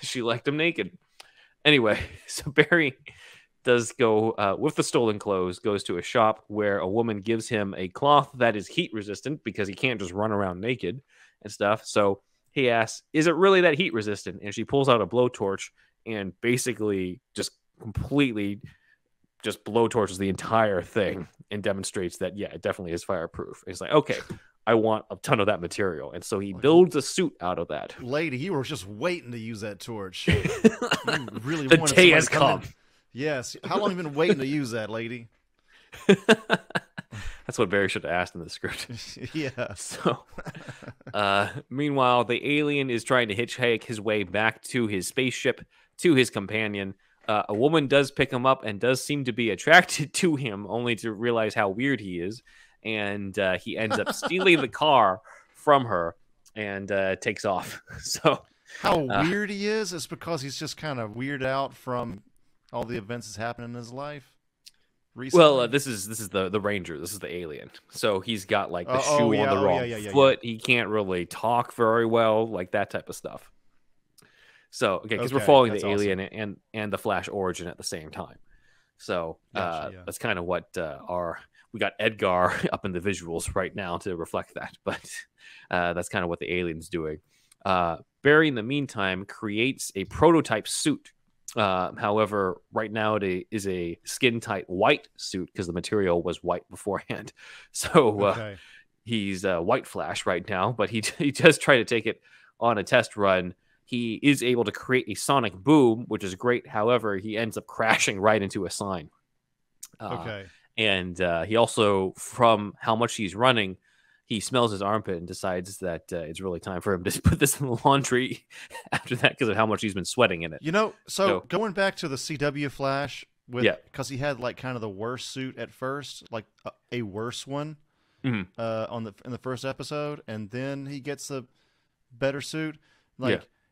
she liked him naked. Anyway, so Barry does go with the stolen clothes, goes to a shop where a woman gives him a cloth that is heat resistant because he can't just run around naked and stuff. So he asks, is it really that heat resistant? And she pulls out a blowtorch and basically just completely just blowtorches the entire thing and demonstrates that, yeah, it definitely is fireproof. And he's like, okay, I want a ton of that material. And so he builds a suit out of that. Lady, you were just waiting to use that torch. You really the day has come. Yes. How long have you been waiting to use that, lady? That's what Barry should have asked in the script. Yeah. So, meanwhile, the alien is trying to hitchhike his way back to his spaceship, to his companion. A woman does pick him up and does seem to be attracted to him, only to realize how weird he is. And he ends up stealing the car from her and takes off. So how weird he is because he's just kind of weirded out from all the events that's happened in his life recently. Well, this is the Ranger. This is the alien. So he's got like the shoe on the wrong foot. He can't really talk very well, like that type of stuff. So because we're following the alien and the Flash origin at the same time. So that's kind of what we got Edgar up in the visuals right now to reflect that, but that's kind of what the alien's doing. Barry, in the meantime, creates a prototype suit. However, right now it is a skin-tight white suit because the material was white beforehand. So he's White Flash right now, but he does try to take it on a test run. He is able to create a sonic boom, which is great. However, he ends up crashing right into a sign. And he also, from how much he's running, he smells his armpit and decides that it's really time for him to put this in the laundry after that because of how much he's been sweating in it. You know, so going back to the CW Flash, because he had like kind of the worst suit at first, like a worse one in the first episode, and then he gets a better suit.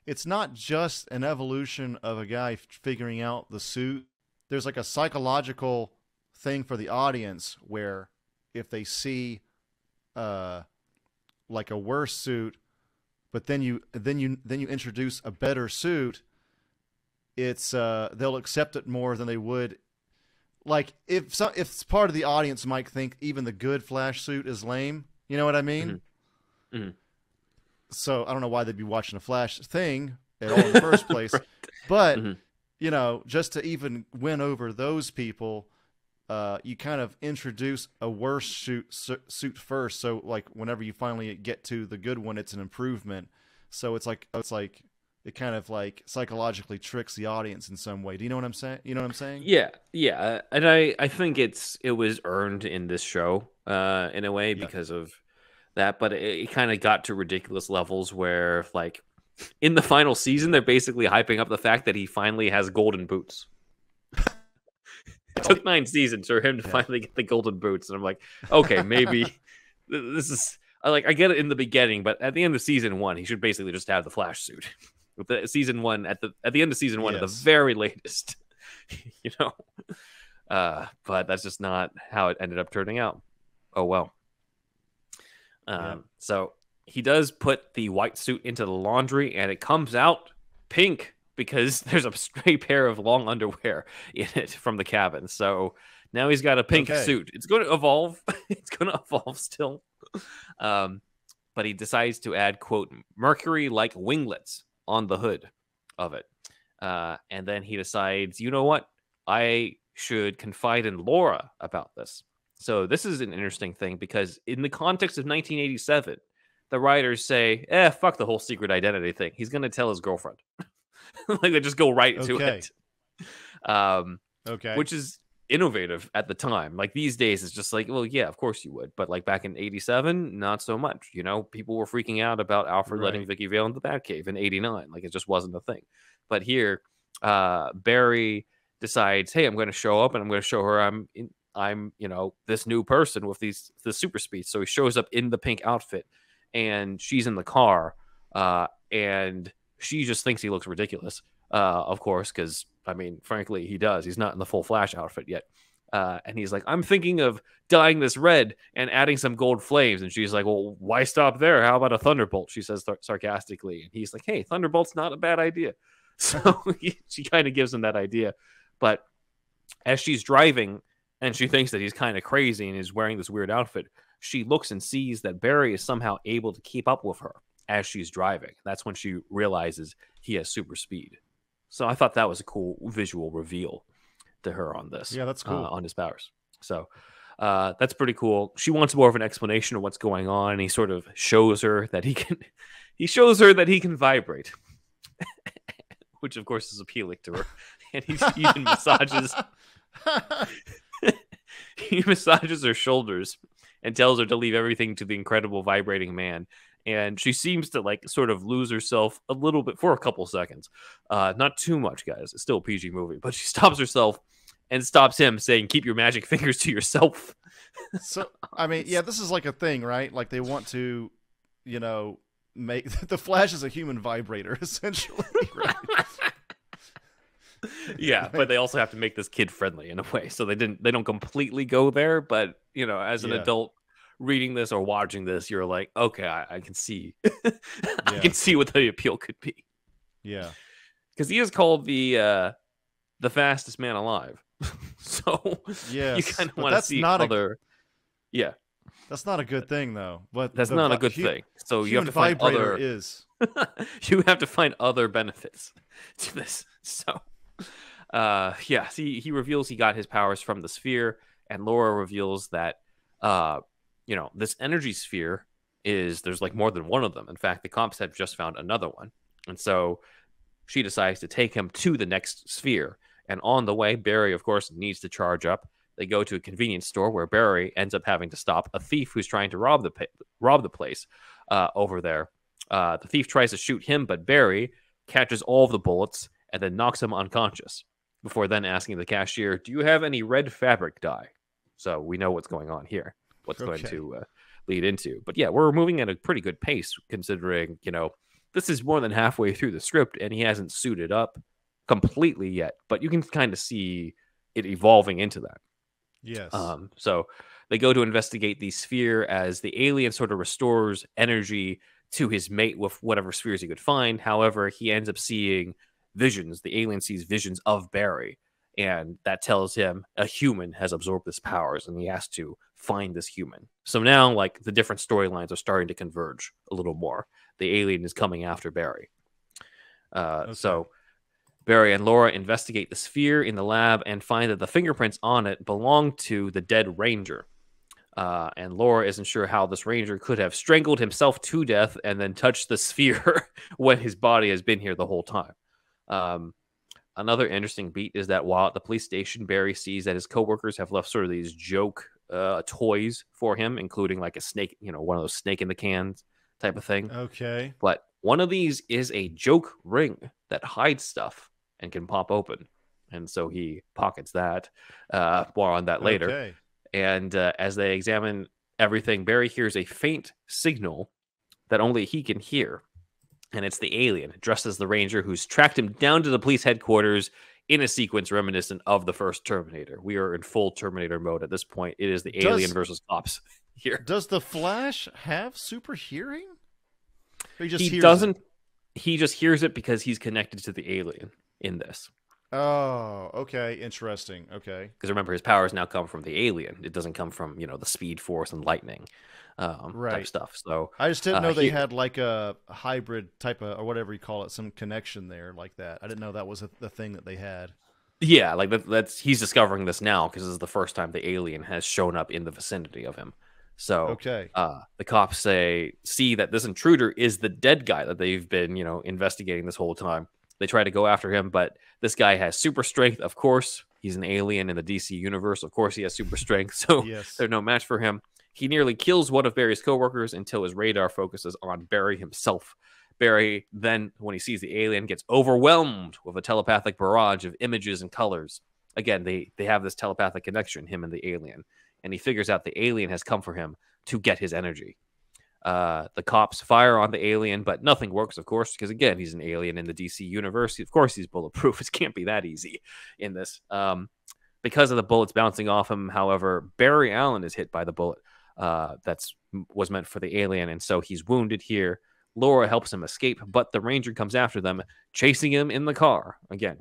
It's not just an evolution of a guy figuring out the suit. There's like a psychological thing for the audience where if they see like a worse suit, but then you introduce a better suit, it's they'll accept it more than they would. Like if part of the audience might think even the good Flash suit is lame, you know what I mean? Mm-hmm. So I don't know why they'd be watching a Flash thing at all in the first place, right. But you know, just to even win over those people, you kind of introduce a worse suit first. So like whenever you finally get to the good one, it's an improvement. So it's like it kind of like psychologically tricks the audience in some way. Do you know what I'm saying? Yeah. And I think it was earned in this show in a way because of that, but it kind of got to ridiculous levels where like in the final season, they're basically hyping up the fact that he finally has golden boots. It took 9 seasons for him to finally get the golden boots. And I'm like, okay, maybe this is I get it in the beginning, but at the end of season 1, he should basically just have the Flash suit. With the season 1 at the end of season 1 at the very latest, you know. But that's just not how it ended up turning out. Oh well. So he does put the white suit into the laundry, and it comes out pink because there's a stray pair of long underwear in it from the cabin. So now he's got a pink suit. It's going to evolve. It's going to evolve still. But he decides to add, quote, Mercury-like winglets on the hood of it. And then he decides, you know what? I should confide in Laura about this. So this is an interesting thing because in the context of 1987, the writers say, fuck the whole secret identity thing. He's going to tell his girlfriend. Like they just go right to Okay. it. Okay. Which is innovative at the time. Like these days, it's just like, well, yeah, of course you would. But like back in 87, not so much. You know, people were freaking out about Alfred letting Vicky Vale in the Batcave in 89. Like it just wasn't a thing. But here, Barry decides, hey, I'm going to show up and I'm going to show her I'm this new person with the super speed. So he shows up in the pink outfit and she's in the car and she just thinks he looks ridiculous, of course, because I mean, frankly, he does. He's not in the full Flash outfit yet. And he's like, I'm thinking of dyeing this red and adding some gold flames. And she's like, well, why stop there? How about a thunderbolt? She says sarcastically. And he's like, hey, thunderbolt's not a bad idea. So she kind of gives him that idea. But as she's driving and she thinks that he's kind of crazy and is wearing this weird outfit, she looks and sees that Barry is somehow able to keep up with her as she's driving. That's when she realizes he has super speed. So I thought that was a cool visual reveal to her on this. Yeah, that's cool. On his powers. So that's pretty cool. She wants more of an explanation of what's going on. And he sort of shows her that he can vibrate, which of course is appealing to her. And he even massages her shoulders and tells her to leave everything to the incredible vibrating man. And she seems to like sort of lose herself a little bit for a couple seconds. Not too much, guys. It's still a PG movie, but she stops herself and stops him saying, keep your magic fingers to yourself. So, I mean, yeah, this is like a thing, right? Like they want to, make the Flash is a human vibrator, essentially. Right? Yeah, but they also have to make this kid friendly in a way. So they don't completely go there, but as an adult reading this or watching this, you're like, okay, I can see I can see what the appeal could be. Yeah. Because he is called the fastest man alive. So yes, you kind of want to see other yeah. That's not a good thing though. But that's not a good thing. So you have to find other you have to find other benefits to this. So he reveals he got his powers from the sphere, and Laura reveals that this energy sphere there's like more than one of them. In fact, the cops have just found another one. And so she decides to take him to the next sphere. And on the way, Barry, of course, needs to charge up. They go to a convenience store where Barry ends up having to stop a thief who's trying to rob the place over there. The thief tries to shoot him, but Barry catches all of the bullets and then knocks him unconscious before then asking the cashier, do you have any red fabric dye? So we know what's going on here. What's going to lead into. But yeah, we're moving at a pretty good pace considering, this is more than halfway through the script and he hasn't suited up completely yet, but you can kind of see it evolving into that. Yes. So they go to investigate the sphere as the alien sort of restores energy to his mate with whatever spheres he could find. However, he ends up seeing visions. The alien sees visions of Barry. And that tells him a human has absorbed his powers and he has to find this human. So now, like, the different storylines are starting to converge a little more. The alien is coming after Barry. So Barry and Laura investigate the sphere in the lab and find that the fingerprints on it belong to the dead Ranger. And Laura isn't sure how this Ranger could have strangled himself to death and then touched the sphere when his body has been here the whole time. Another interesting beat is that while at the police station, Barry sees that his coworkers have left sort of these joke toys for him, including like a snake, one of those snake in the cans type of thing. Okay. But one of these is a joke ring that hides stuff and can pop open. And so he pockets that. More on that later. Okay. And as they examine everything, Barry hears a faint signal that only he can hear. And it's the alien dressed as the Ranger who's tracked him down to the police headquarters in a sequence reminiscent of the first Terminator. We are in full Terminator mode at this point. It is the alien versus cops here. Does the Flash have super hearing? Or he doesn't. He just hears it because he's connected to the alien in this. Oh, okay. Interesting. Okay. Because remember, his powers now come from the alien. It doesn't come from, the speed force and lightning type stuff. So I just didn't know they had like a hybrid type of, or whatever you call it, some connection there like that. I didn't know that was the thing that they had. Yeah, like that's he's discovering this now because this is the first time the alien has shown up in the vicinity of him. So Okay. the cops see that this intruder is the dead guy that they've been, investigating this whole time. They try to go after him, but this guy has super strength. Of course, he's an alien in the DC universe. Of course, he has super strength, so Yes. they're no match for him. He nearly kills one of Barry's coworkers until his radar focuses on Barry himself. Barry then, when he sees the alien, gets overwhelmed with a telepathic barrage of images and colors. Again, they have this telepathic connection, him and the alien, and he figures out the alien has come for him to get his energy. The cops fire on the alien, but nothing works, of course, because, again, he's an alien in the DC universe. Of course, he's bulletproof. It can't be that easy in this. Because of the bullets bouncing off him, however, Barry Allen is hit by the bullet that was meant for the alien, and so he's wounded here. Laura helps him escape, but the Ranger comes after them, chasing him in the car. Again,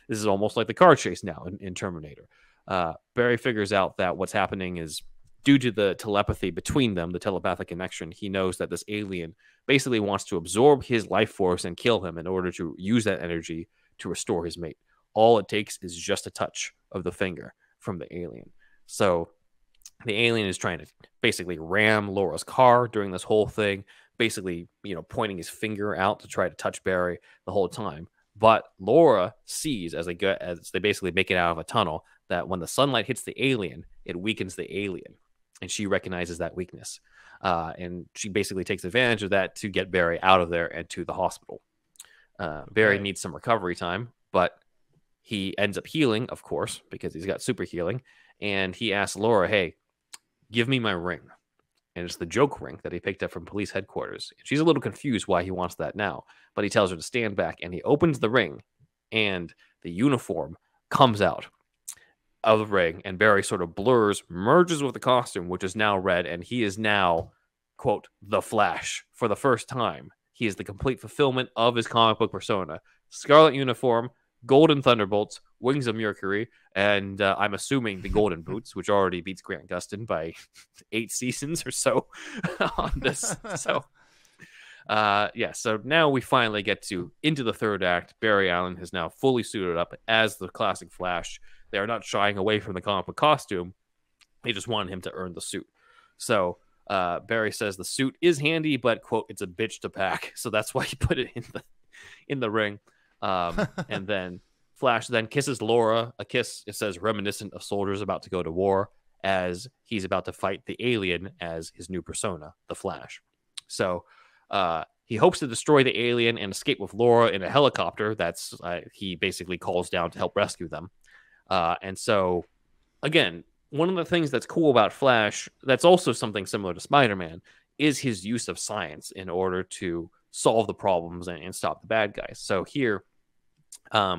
this is almost like the car chase now in Terminator. Barry figures out that what's happening is due to the telepathy between them, the telepathic connection. He knows that this alien basically wants to absorb his life force and kill him in order to use that energy to restore his mate. All it takes is just a touch of the finger from the alien. So the alien is trying to basically ram Laura's car during this whole thing, basically, pointing his finger out to try to touch Barry the whole time. But Laura sees as they basically make it out of a tunnel that when the sunlight hits the alien, it weakens the alien, and she recognizes that weakness. And she basically takes advantage of that to get Barry out of there and to the hospital. Barry needs some recovery time, but he ends up healing, of course, because he's got super healing. And he asks Laura, "Hey, give me my ring." And it's the joke ring that he picked up from police headquarters. She's a little confused why he wants that now, but he tells her to stand back, and he opens the ring, and the uniform comes out of the ring, and Barry sort of blurs, merges with the costume, which is now red, and he is now, quote, the Flash for the first time. He is the complete fulfillment of his comic book persona. Scarlet uniform, golden thunderbolts, wings of Mercury, and I'm assuming the golden boots, which already beats Grant Gustin by 8 seasons or so on this. So, so now we finally get into the third act. Barry Allen is now fully suited up as the classic Flash. They are not shying away from the comic book costume. They just wanted him to earn the suit. So Barry says the suit is handy, but, quote, it's a bitch to pack. So that's why he put it in the ring. And then Flash then kisses Laura, a kiss, it says, reminiscent of soldiers about to go to war, as he's about to fight the alien as his new persona, the Flash. So he hopes to destroy the alien and escape with Laura in a helicopter. That's he basically calls down to help rescue them. And so, again, one of the things that's cool about Flash, that's also something similar to Spider-Man, is his use of science in order to solve the problems and stop the bad guys. So here,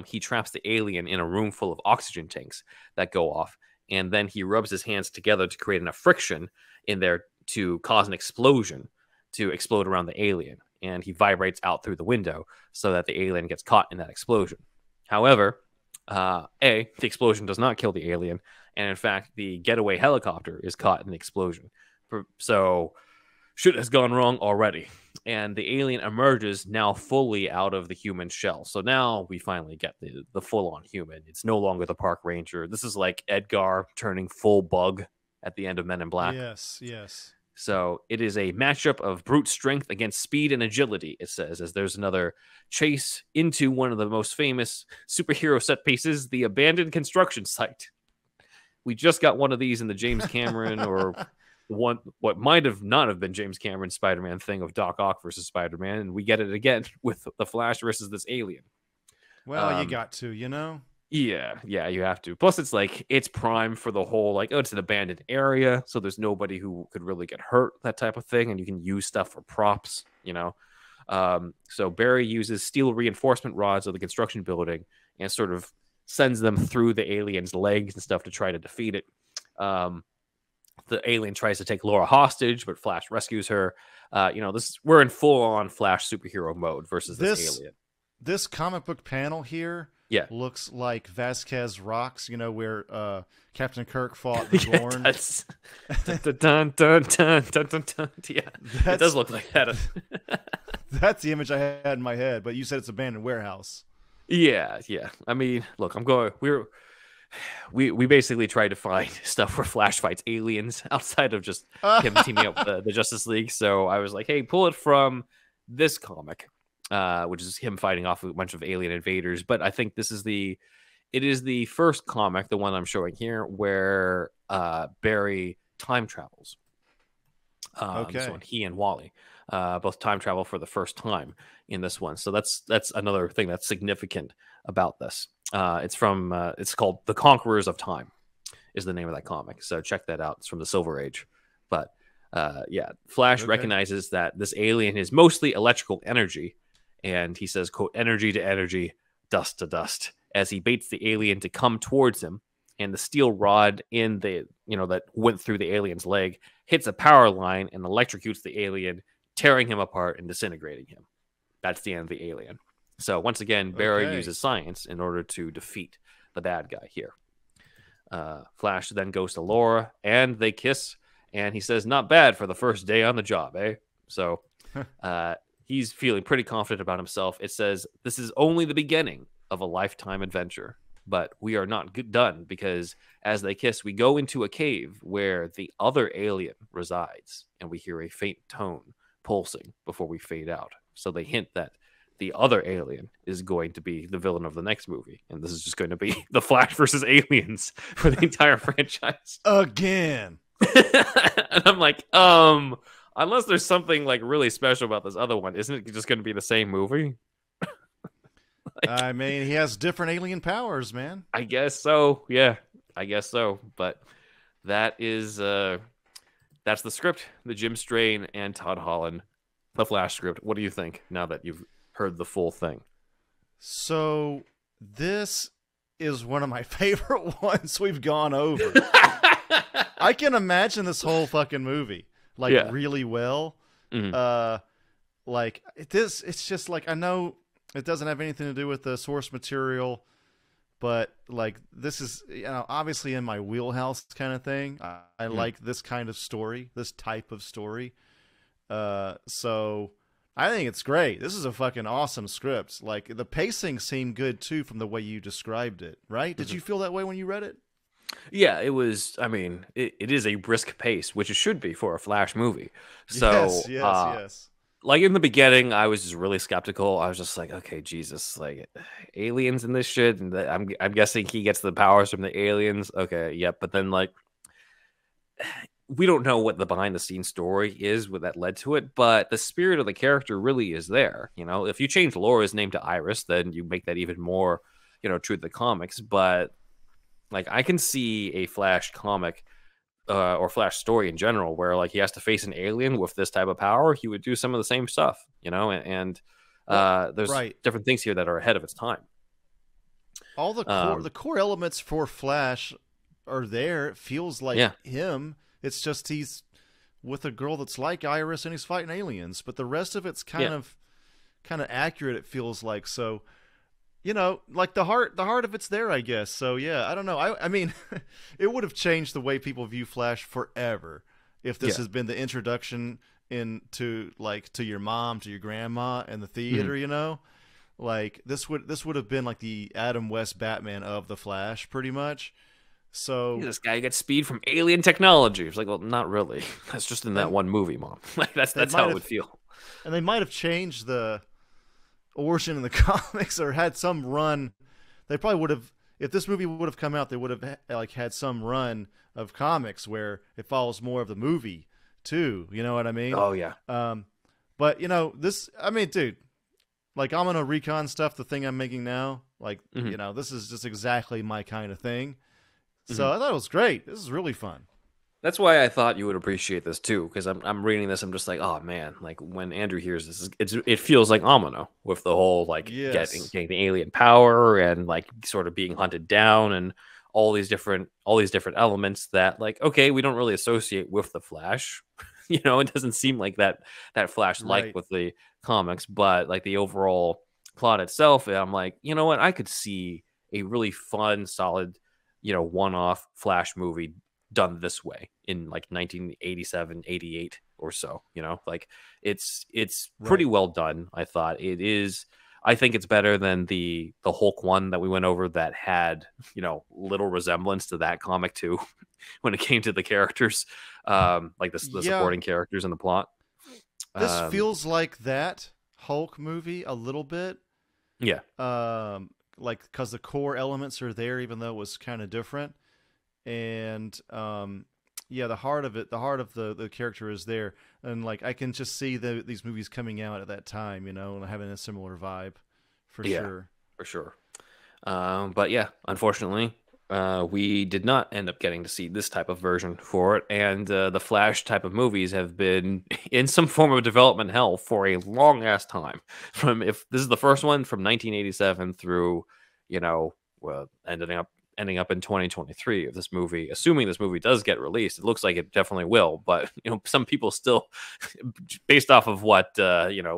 he traps the alien in a room full of oxygen tanks that go off, and then he rubs his hands together to create enough friction in there to cause an explosion to explode around the alien, and he vibrates out through the window so that the alien gets caught in that explosion. However, the explosion does not kill the alien, and in fact, the getaway helicopter is caught in the explosion. So shit has gone wrong already, and the alien emerges now fully out of the human shell. So now we finally get the full-on human. It's no longer the park ranger. This is like Edgar turning full bug at the end of Men in Black. Yes. So it is a matchup of brute strength against speed and agility, it says, as there's another chase into one of the most famous superhero set pieces, the abandoned construction site. We just got one of these in the James Cameron or what might have not have been James Cameron's Spider-Man thing of Doc Ock versus Spider-Man, and we get it again with the Flash versus this alien. Well, you got to, Yeah, you have to. Plus, it's prime for the whole, it's an abandoned area, so there's nobody who could really get hurt, that type of thing, and you can use stuff for props, So Barry uses steel reinforcement rods of the construction building and sort of sends them through the alien's legs and stuff to try to defeat it. The alien tries to take Laura hostage, but Flash rescues her. We're in full-on Flash superhero mode versus this alien. This comic book panel here looks like Vasquez Rocks, where Captain Kirk fought the Gorn. It does look like that. That's the image I had in my head, but you said it's abandoned warehouse. Yeah, yeah. I mean, look, we basically tried to find stuff where Flash fights aliens outside of just him teaming up with the Justice League. So I was like, hey, pull it from this comic, which is him fighting off a bunch of alien invaders. But I think it is the first comic, the one I'm showing here, where Barry time travels. So he and Wally both time travel for the first time in this one. So that's another thing that's significant about this. It's called The Conquerors of Time is the name of that comic. So check that out. It's from the Silver Age. But yeah, Flash recognizes that this alien is mostly electrical energy. And he says, quote, energy to energy, dust to dust, as he baits the alien to come towards him. And the steel rod that went through the alien's leg hits a power line and electrocutes the alien, tearing him apart and disintegrating him. That's the end of the alien. So once again, Barry uses science in order to defeat the bad guy here. Flash then goes to Laura and they kiss. And he says, not bad for the first day on the job, eh? So he's feeling pretty confident about himself. It says, this is only the beginning of a lifetime adventure. But we are not done, because as they kiss, we go into a cave where the other alien resides, and we hear a faint tone pulsing before we fade out. So they hint that the other alien is going to be the villain of the next movie, and this is just going to be the Flash versus aliens for the entire franchise. Again. And I'm like, unless there's something like really special about this other one, isn't it just going to be the same movie? I mean, he has different alien powers, man. I guess so. Yeah, I guess so. But that is that's the script, the Jim Strain and Todd Holland, the Flash script. What do you think now that you've heard the full thing? So this is one of my favorite ones we've gone over. I can imagine this whole fucking movie really well. Mm-hmm. It's just like, I know it doesn't have anything to do with the source material, but like, this is, obviously in my wheelhouse kind of thing. I like this kind of story, this type of story. So I think it's great. This is a fucking awesome script. Like, the pacing seemed good too from the way you described it, right? Did you feel that way when you read it? Yeah, it was. I mean, it is a brisk pace, which it should be for a Flash movie. So yes. Like, in the beginning, I was just really skeptical. I was just like, okay, Jesus, like, aliens in this shit, and I'm guessing he gets the powers from the aliens. Okay, yep. But then, like, we don't know what the behind the scenes story is that led to it, but the spirit of the character really is there. If you change Laura's name to Iris, then you make that even more, true to the comics. But like, I can see a Flash comic or Flash story in general where, like, he has to face an alien with this type of power. He would do some of the same stuff, and there's different things here that are ahead of its time. All the core elements for Flash are there. It feels like him. It's just he's with a girl that's like Iris and he's fighting aliens, but the rest of it's kind of accurate, it feels like. So, like, the heart of it's there, I guess. So yeah, I don't know. I mean, it would have changed the way people view Flash forever if this has been the introduction to your mom, to your grandma, and the theater. Like, this would have been like the Adam West Batman of the Flash, pretty much. So this guy gets speed from alien technology. It's like, well, not really. That's just in that one movie, Mom. Like, that's how it would feel. And they might have changed the origin in the comics or had some run. They probably would have, if this movie would have come out, they would have had some run of comics where it follows more of the movie too. You know what I mean? Oh yeah. But this, I mean, dude, like, I'm gonna recon stuff. The thing I'm making now, like, this is just exactly my kind of thing. So I thought it was great. This is really fun. That's why I thought you would appreciate this too, because I'm reading this. I'm just like, oh man, like, when Andrew hears this, it feels like Amino with the whole, like, getting the alien power and, like, sort of being hunted down and all these different elements that, like, okay, we don't really associate with the Flash. It doesn't seem like that Flash like with the comics, but like the overall plot itself, I'm like, you know what, I could see a really fun, solid, one-off Flash movie done this way in like 1987, 88 or so. Like, it's pretty well done. I thought it is I think it's better than the Hulk one that we went over that had, little resemblance to that comic too, when it came to the characters, like the supporting characters in the plot. This feels like that Hulk movie a little bit. Yeah. Like, because the core elements are there, even though it was kind of different. And the heart of it, the heart of the character is there. And like, I can just see these movies coming out at that time, and having a similar vibe for sure. For sure. But yeah, unfortunately, we did not end up getting to see this type of version for it. And the Flash type of movies have been in some form of development hell for a long ass time. If this is the first one from 1987 through, ending up in 2023 of this movie, assuming this movie does get released. It looks like it definitely will, but some people still, based off of what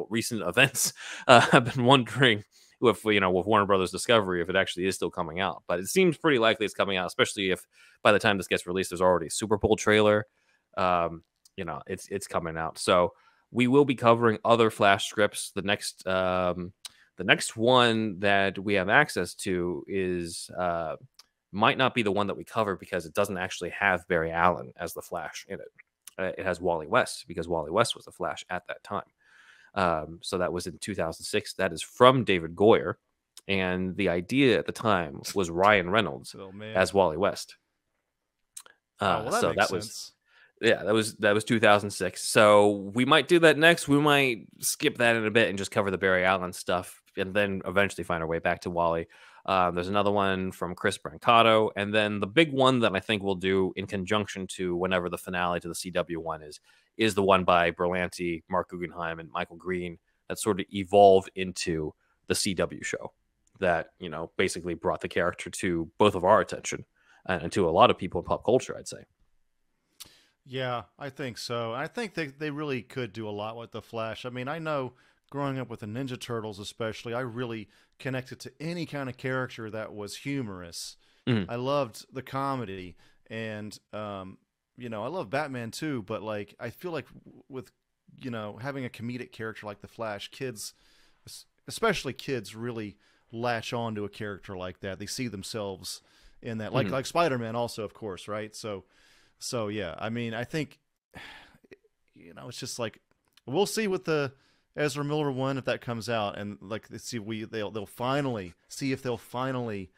recent events, have been wondering with Warner Brothers Discovery if it actually is still coming out. But it seems pretty likely it's coming out, especially if by the time this gets released there's already a Super Bowl trailer. It's coming out. So we will be covering other Flash scripts. The next one that we have access to is might not be the one that we cover because it doesn't actually have Barry Allen as the Flash in it. It has Wally West because Wally West was the Flash at that time. So that was in 2006. That is from David Goyer. And the idea at the time was Ryan Reynolds as Wally West. That was 2006. So we might do that next. We might skip that in a bit and just cover the Barry Allen stuff and then eventually find our way back to Wally. There's another one from Chris Brancato. And then the big one that I think we'll do in conjunction to whenever the finale to the CW one is the one by Berlanti, Mark Guggenheim, and Michael Green that sort of evolved into the CW show that, basically brought the character to both of our attention and to a lot of people in pop culture, I'd say. Yeah, I think so. I think they really could do a lot with the Flash. I mean, I know growing up with the Ninja Turtles especially, I really connected to any kind of character that was humorous. Mm-hmm. I loved the comedy, and I love Batman too, but like I feel like with having a comedic character like the Flash, kids, especially kids, really latch on to a character like that. They see themselves in that, like Spider-Man also, of course, right? So yeah, I mean, I think it's just like we'll see with the Ezra Miller one if that comes out, and like they'll finally see if they'll finally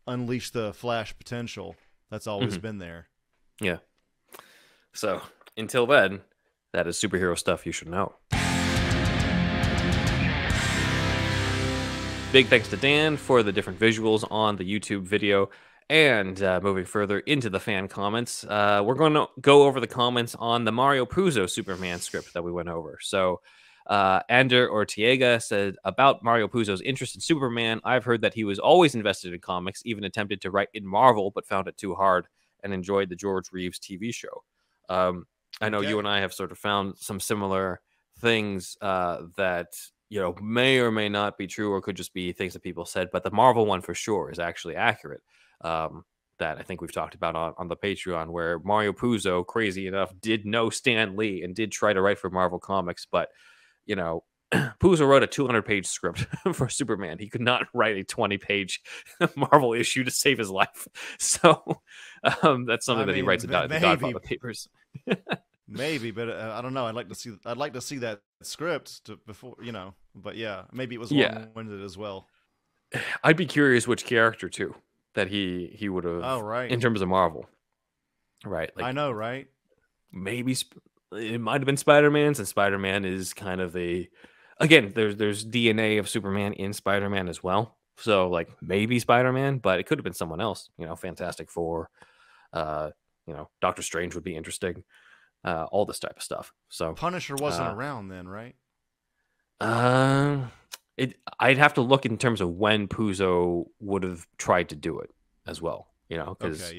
unleash the Flash potential that's always been there. Yeah. So until then, that is superhero stuff you should know. Big thanks to Dan for the different visuals on the YouTube video. And moving further into the fan comments, we're going to go over the comments on the Mario Puzo Superman script that we went over. So Ander Ortega said, about Mario Puzo's interest in Superman, I've heard that he was always invested in comics, even attempted to write in Marvel, but found it too hard and enjoyed the George Reeves TV show. I know you and I have sort of found some similar things that may or may not be true or could just be things that people said, but the Marvel one for sure is actually accurate. That I think we've talked about on the Patreon, where Mario Puzo, crazy enough, did know Stan Lee and did try to write for Marvel Comics, but Puzo wrote a 200-page script for Superman. He could not write a 20-page Marvel issue to save his life. So that's something that he writes about in the Godfather papers. Maybe, but I don't know. I'd like to see that script before, but yeah, maybe it was long-winded as well. I'd be curious which character too that he would have. Oh, right. In terms of Marvel, right? Like, I know, right? Maybe it might have been Spider-Man, since Spider-Man is kind of again, there's DNA of Superman in Spider-Man as well. So like maybe Spider-Man, but it could have been someone else. Fantastic Four. Doctor Strange would be interesting. All this type of stuff. So Punisher wasn't around then, right? I'd have to look in terms of when Puzo would have tried to do it as well. Because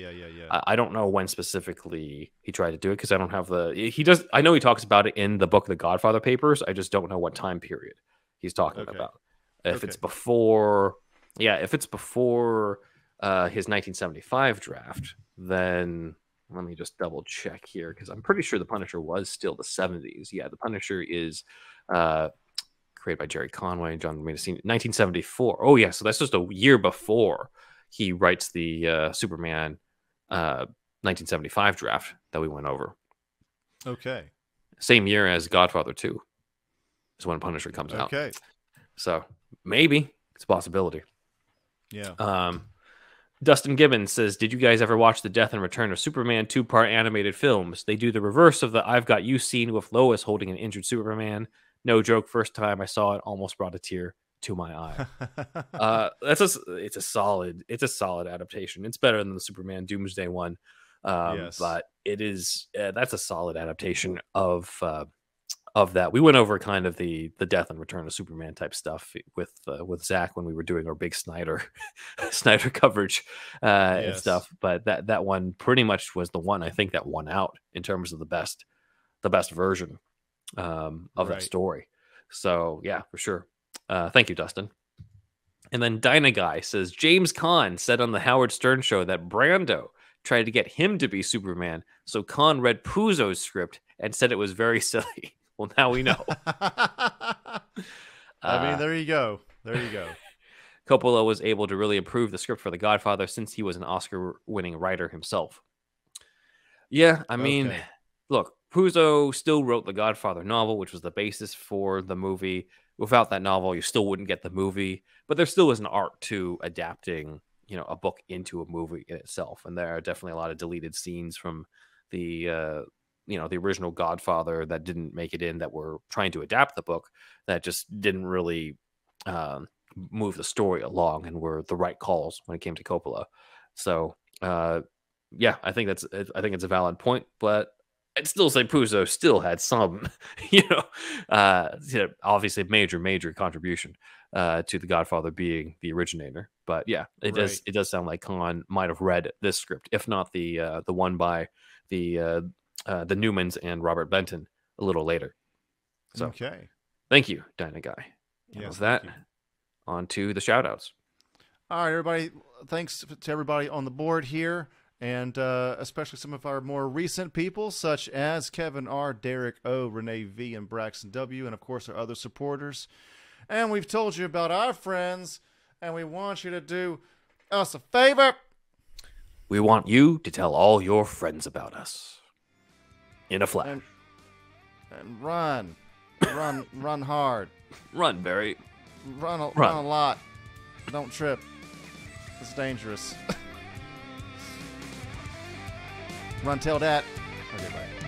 I don't know when specifically he tried to do it because I don't have he does. I know he talks about it in the book, The Godfather Papers. I just don't know what time period he's talking about. If it's before, if it's before his 1975 draft, then let me just double check here because I'm pretty sure the Punisher was still the 70s. Yeah, the Punisher is created by Jerry Conway, John Romita Sr. 1974. Oh yeah, so that's just a year before he writes the Superman 1975 draft that we went over. Okay. Same year as Godfather 2 is when Punisher comes out. Okay. So maybe it's a possibility. Yeah. Dustin Gibbons says, did you guys ever watch the Death and Return of Superman 2-part animated films? They do the reverse of the I've Got You scene with Lois holding an injured Superman. No joke, first time I saw it, almost brought a tear to my eye. It's a solid adaptation. It's better than the Superman Doomsday one. Yes. But it is that's a solid adaptation of that. We went over kind of the Death and Return of Superman type stuff with Zach when we were doing our big Snyder coverage and stuff. But that one pretty much was the one I think that won out in terms of the best version of that story. So yeah, for sure. Thank you, Dustin. And then Dynaguy says James Caan said on the Howard Stern show that Brando tried to get him to be Superman, so Caan read Puzo's script and said it was very silly. Well, now we know. I mean, there you go. Coppola was able to really improve the script for The Godfather since he was an Oscar-winning writer himself. Yeah, I mean, look, Puzo still wrote the Godfather novel, which was the basis for the movie. Without that novel, you still wouldn't get the movie. But there still is an art to adapting, a book into a movie in itself. And there are definitely a lot of deleted scenes from the original Godfather that didn't make it in, that were trying to adapt the book, that just didn't really move the story along and were the right calls when it came to Coppola. So, yeah, I think it's a valid point, but I'd still say Puzo still had some, obviously major contribution to The Godfather being the originator. But yeah, it does sound like Caan might have read this script, if not the one by the Newmans and Robert Benton a little later. So, thank you, Dyna Guy. And with that, on to the shoutouts. All right, everybody. Thanks to everybody on the board here, and especially some of our more recent people, such as Kevin R., Derek O., Renee V., and Braxton W., and of course our other supporters. And we've told you about our friends, and we want you to do us a favor. We want you to tell all your friends about us. In a flash. And run hard. Run, Barry. Run a lot. Don't trip. It's dangerous. Run till that. Okay, bye.